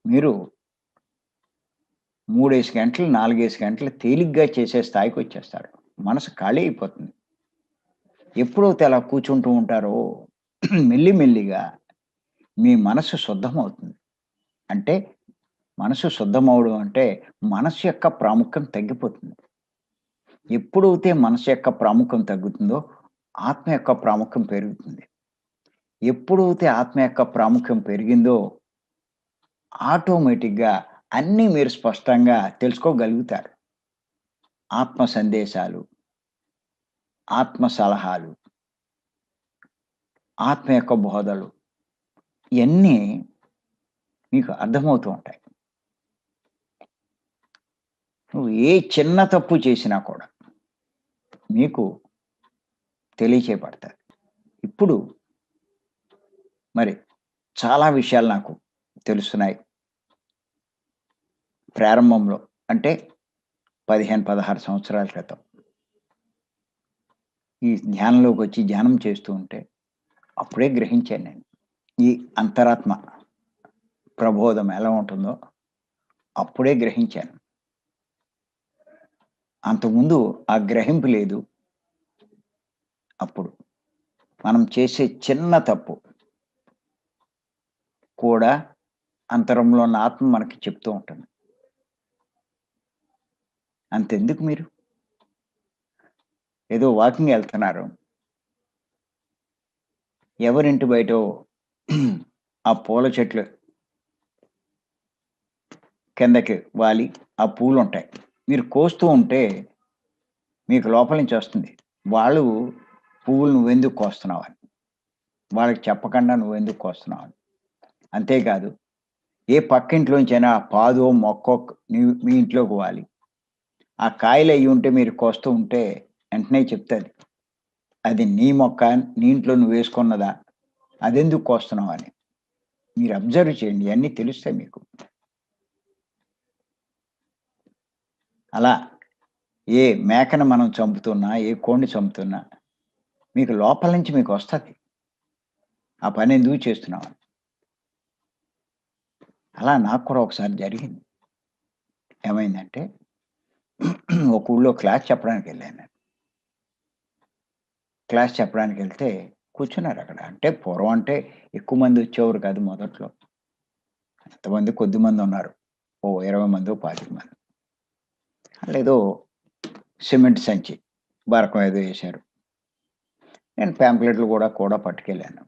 మీరు 3 గంటలు, 4 గంటలు తేలిగ్గా చేసే స్థాయికొచ్చేస్తారు. మనసు ఖాళీ అయిపోతుంది. ఎప్పుడైతే అలా కూర్చుంటూ ఉంటారో మెల్లిమెల్లిగా మీ మనసు శుద్ధమవుతుంది. అంటే మనసు శుద్ధమవ్వడం అంటే మనసు యొక్క ప్రాముఖ్యం తగ్గిపోతుంది. ఎప్పుడైతే మనసు యొక్క ప్రాముఖ్యం తగ్గుతుందో ఆత్మ యొక్క ప్రాముఖ్యం పెరుగుతుంది. ఎప్పుడైతే ఆత్మ యొక్క ప్రాముఖ్యం పెరిగిందో ఆటోమేటిక్‌గా అన్నీ మీరు స్పష్టంగా తెలుసుకోగలుగుతారు. ఆత్మ సందేశాలు, ఆత్మ సలహాలు, ఆత్మ యొక్క బోధలు ఇయన్నీ మీకు అర్థమవుతూ ఉంటాయి. నువ్వు ఏ చిన్న తప్పు చేసినా కూడా మీకు తెలియచేయబడతాయి. ఇప్పుడు మరి చాలా విషయాలు నాకు తెలుస్తున్నాయి. ప్రారంభంలో అంటే 15, 16 సంవత్సరాల క్రితం. ఈ ధ్యానంలోకొచ్చి ధ్యానం చేస్తూ ఉంటే అప్పుడే గ్రహించాను నేను. ఈ అంతరాత్మ ప్రబోధం ఎలా ఉంటుందో అప్పుడే గ్రహించాను. అంతకుముందు ఆ గ్రహింపు లేదు. అప్పుడు మనం చేసే చిన్న తప్పు కూడా అంతరంలో ఉన్న ఆత్మ మనకి చెప్తూ ఉంటుంది. అంతెందుకు మీరు ఏదో వాకింగ్ ఎళ్తున్నారు. ఎవరింటి బయటో ఆ పూల చెట్లు కిందకి వాలి ఆ పూలుంటాయి. మీరు కోస్తూ ఉంటే మీకు లోపల నుంచి వస్తుంది. వాళ్ళు పువ్వులు నువ్వెందుకు కోస్తున్నావని. వాళ్ళకి చెప్పకుండా నువ్వెందుకు కోస్తున్నావని. అంతేకాదు ఏ పక్కింట్లోంచైనా పాదో, మొక్కో మీ ఇంట్లోకి వాలి. ఆ కాయలయ్యుంటే మీరు కోస్తూ ఉంటే వెంటనే చెప్తది. అది నీ మొక్క, నీ ఇంట్లో నువ్వేసుకున్నదా? అదెందుకు కోస్తున్నావని. మీరు అబ్జర్వ్ చేయండి. ఇయన్నీ తెలుస్తాయి మీకు. అలా ఏ మేకను మనం చంపుతున్నా, ఏ కోడిని చంపుతున్నా మీకు లోపల నుంచి మీకొస్తది. ఆ పనెందుకు చేస్తున్నావని. అలా నాకు కూడా ఒకసారి జరిగింది. ఏమైందంటే ఒక ఊళ్ళో క్లాస్ చెప్పడానికెళ్ళాను నేను. క్లాస్ చెప్పడానికెళ్తే కూర్చున్నారక్కడ. అంటే పూర్వం అంటే ఎక్కువ మంది వచ్చేవారు కాదు మొదట్లో. ఎంతమంది కొద్దిమందున్నారు. ఓ 20 మందో, 25 మంది. ఆళ్ళేదో సిమెంట్ సంచి, బరకం ఏదో ఏశారు. నేను పాంప్లెట్లు కూడా పట్టుకెళ్ళాను.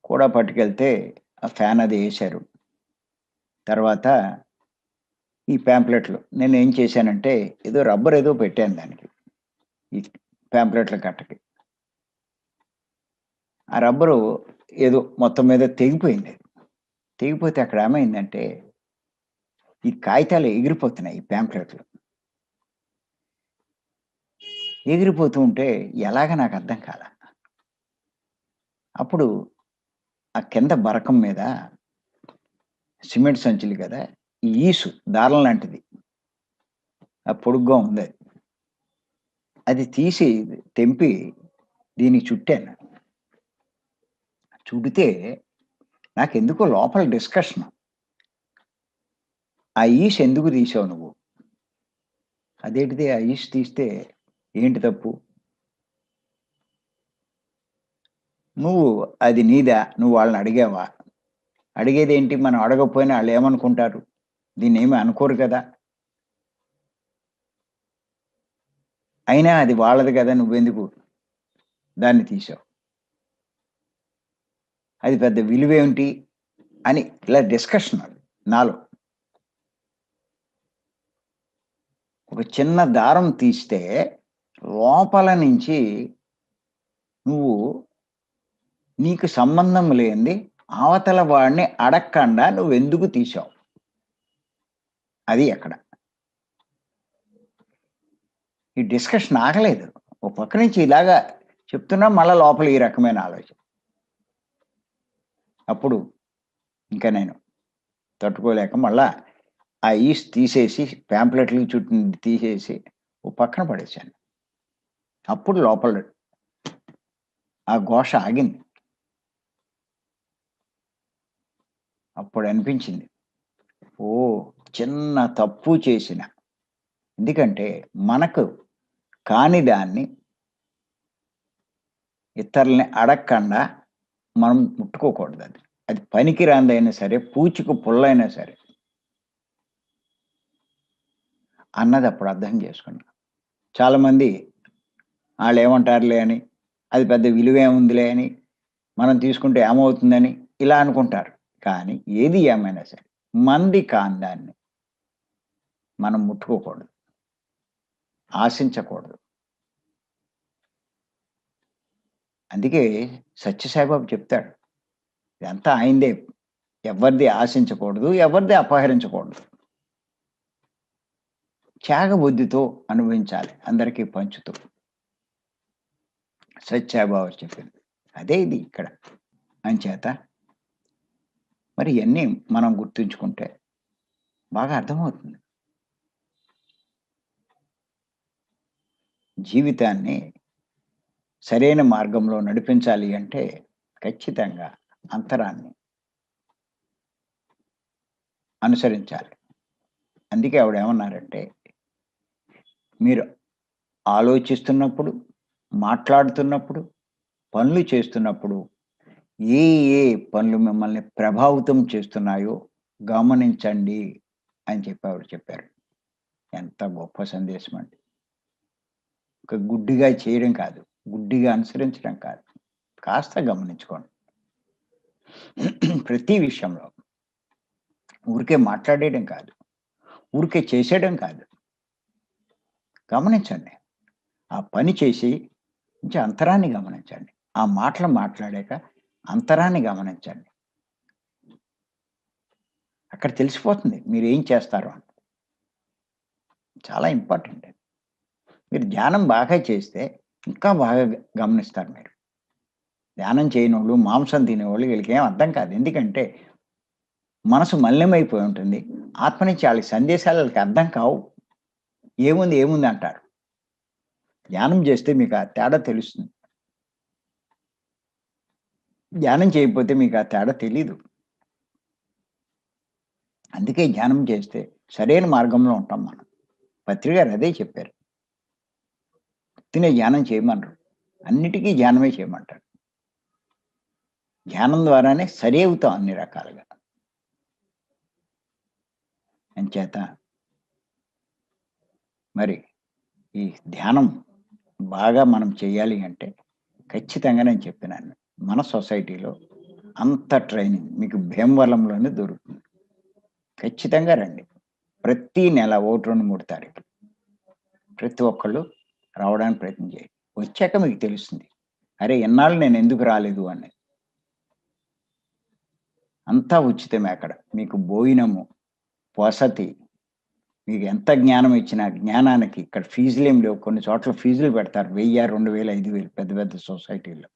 కూడా పట్టుకెళ్తే ఆ ఫ్యాన్ అది ఏశారు. తర్వాత ఈ పాంప్లెట్‌లు నేనేం చేశానంటే, ఏదో రబ్బర్ ఏదో పెట్టాను దానికి. ఈ పాంప్లెట్‌ల కట్టకి. ఆ రబ్బరు ఏదో మొత్తం మీద తెగిపోయింది. తెగిపోతే అక్కడ ఏమైందంటే, ఈ కాగితాలు ఎగిరిపోతున్నాయి ఈ పాంప్లెట్‌లు. ఎగిరిపోతూ ఉంటే ఎలాగో నాకు అర్థం కాలా. అప్పుడు ఆ కింద బరకం మీద సిమెంట్ సంచులు కదా! ఈ ఈసు దారం లాంటిది. పొడుగ్గా ఉందది. అది తీసి తెంపి దీనికి చుట్టాను. చుడితే నాకెందుకో లోపల డిస్కషను. "ఆ ఈస్ ఎందుకు తీశావు నువ్వు?" "అదేంటిది ఆ ఈస్ తీస్తే ఏంటి తప్పు?" "నువ్వు అది నీదా? నువ్వు వాళ్ళని అడిగావా? అడిగేదేంటి మనం అడగకపోయినా ఆళ్ళేమనుకుంటారు? దీన్నేమి అనుకోరు కదా! అయినా అది వాళ్ళది గదా! నువ్వెందుకు దాన్ని తీశావు? అది పెద్ద విలువేంటి?" అని ఇలా డిస్కషన్ నాలో. ఒక చిన్న దారం తీస్తే లోపల నుంచి నువ్వు నీకు సంబంధం లేనిది అవతల వాడిని అడక్కండా నువ్వెందుకు తీశావు? అది అక్కడ. ఈ డిస్కషన్ ఆగలేదు. ఓ పక్క నుంచి ఇలాగా చెప్తున్నా మళ్ళా లోపల ఈ రకమైన ఆలోచన. అప్పుడు ఇంక నేను తట్టుకోలేక మళ్ళా ఆ ఈస్ట్ తీసేసి పాంప్లెట్‌లకి చుట్టింది తీసేసి ఓ పక్కన పడేశాను. అప్పుడు లోపల ఆ ఘోష ఆగింది. అప్పుడనిపించింది. ఓహ్! చిన్న తప్పు చేసిన. ఎందుకంటే మనకు కాని దాన్ని ఇతరులని అడగకుండా మనం ముట్టుకోకూడదది. అది పనికిరానిదైనా సరే, పూచిక పుల్లైనా సరే అన్నది అప్పుడు అర్థం చేసుకున్నా. చాలామంది ఆళ్ళేమంటారులే అని, అది పెద్ద విలువేముందిలే అని, మనం తీసుకుంటే ఏమవుతుందని ఇలా అనుకుంటారు. కానీ ఏది ఏమైనా సరే, మనది కాని దాన్ని మనం ముట్టుకోకూడదు. ఆశించకూడదు. అందుకే సత్యసాయిబాబా చెప్తాడు. ఇదంతా ఆయనదే. ఎవరిది ఆశించకూడదు. ఎవరిది అపహరించకూడదు. త్యాగబుద్ధితో అనుభవించాలి. అందరికీ పంచుతూ. సత్యసాయిబాబా చెప్పింది. అదే ఇది ఇక్కడ. అంచేత మరి ఇయన్నీ మనం గుర్తుంచుకుంటే బాగా అర్థమవుతుంది. జీవితాన్ని సరైన మార్గంలో నడిపించాలి అంటే ఖచ్చితంగా అంతరాన్ని అనుసరించాలి. అందుకే ఆవిడేమన్నారంటే, మీరు ఆలోచిస్తున్నప్పుడు, మాట్లాడుతున్నప్పుడు, పనులు చేస్తున్నప్పుడు ఏ ఏ పనులు మిమ్మల్ని ప్రభావితం చేస్తున్నాయో గమనించండి అని చెప్పి ఆవిడ చెప్పారు. ఎంత గొప్ప సందేశమండి. ఒక గుడ్డిగా చేయడం కాదు. గుడ్డిగా అనుసరించడం కాదు. కాస్త గమనించుకోండి. ప్రతి విషయంలో ఊరికే మాట్లాడేయడం కాదు. ఊరికే చేసేయడం కాదు. గమనించండి. ఆ పని చేసి కొంచెం అంతరాన్ని గమనించండి. ఆ మాటలు మాట్లాడాక అంతరాన్ని గమనించండి. అక్కడ తెలిసిపోతుంది మీరేం చేస్తారు అని. చాలా ఇంపార్టెంట్ అది. మీరు ధ్యానం బాగా చేస్తే ఇంకా బాగా గమనిస్తారు మీరు. ధ్యానం చేయనోళ్ళు, మాంసం తినేవాళ్ళు వీళ్ళకేం అర్థం కాదు. ఎందుకంటే మనసు మలినమైపోయి ఉంటుంది. ఆత్మ నుంచి ఆళ్ళకి సందేశాలు ఆళ్ళకి అర్థం కావు. ఏముంది, ఏముంది అంటారు. ధ్యానం చేస్తే మీకు ఆ తేడా తెలుస్తుంది. ధ్యానం చేయకపోతే మీకు ఆ తేడా తెలీదు. అందుకే ధ్యానం చేస్తే సరైన మార్గంలో ఉంటాం మనం. పత్రి గారు అదే చెప్పారు. ఉత్తినే ధ్యానం చేయమనరు. అన్నిటికీ ధ్యానమే చేయమంటారు. ధ్యానం ద్వారానే సరి అవుతాం అన్ని రకాలుగా. అంచేత మరి ఈ ధ్యానం బాగా మనం చేయాలి అంటే ఖచ్చితంగా నేను చెప్పినాను. మన సొసైటీలో అంత ట్రైనింగ్ మీకు భీమవరంలోనే దొరుకుతుంది. ఖచ్చితంగా రండి. ప్రతి నెల 1, 2, 3 తారీఖులు ప్రతి ఒక్కళ్ళు రావడానికి ప్రయత్నం చేయండి. వచ్చాక మీకు తెలుస్తుంది. అరే! ఇన్నాళ్ళు నేనెందుకు రాలేదు అని. అంతా ఉచితమే అక్కడ. మీకు భోజనము, వసతి, మీకు ఎంత జ్ఞానం ఇచ్చినా జ్ఞానానికి ఇక్కడ ఫీజులేమి లేవు. కొన్ని చోట్ల ఫీజులు పెడతారు. 1000, 2000, 5000 పెద్ద పెద్ద సొసైటీల్లో.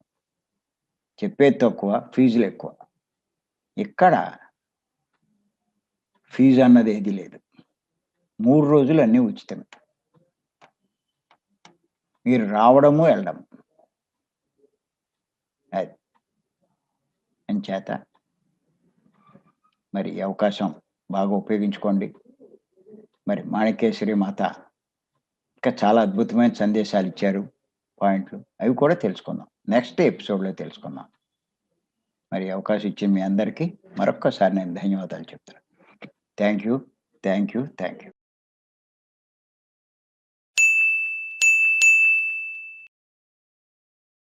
చెప్పేది తక్కువ, ఫీజులెక్కువ. ఇక్కడ ఫీజన్నది ఏది లేదు. 3 రోజులు అన్నీ ఉచితమే. మీరు రావడము, ఎళ్ళడం. అది. అంచేత మరి ఈ అవకాశం బాగా ఉపయోగించుకోండి. మరి మాణిక్యేశ్వరి మాత ఇంకా చాలా అద్భుతమైన సందేశాలిచ్చారు. పాయింట్లు. అవి కూడా తెలుసుకుందాం. నెక్స్ట్ ఎపిసోడ్‌లో తెలుసుకుందాం. మరి ఈ అవకాశం ఇచ్చిన మీ అందరికీ మరొక్కసారి నేను ధన్యవాదాలు చెప్తున్నాను. Thank you. Thank you. Thank you.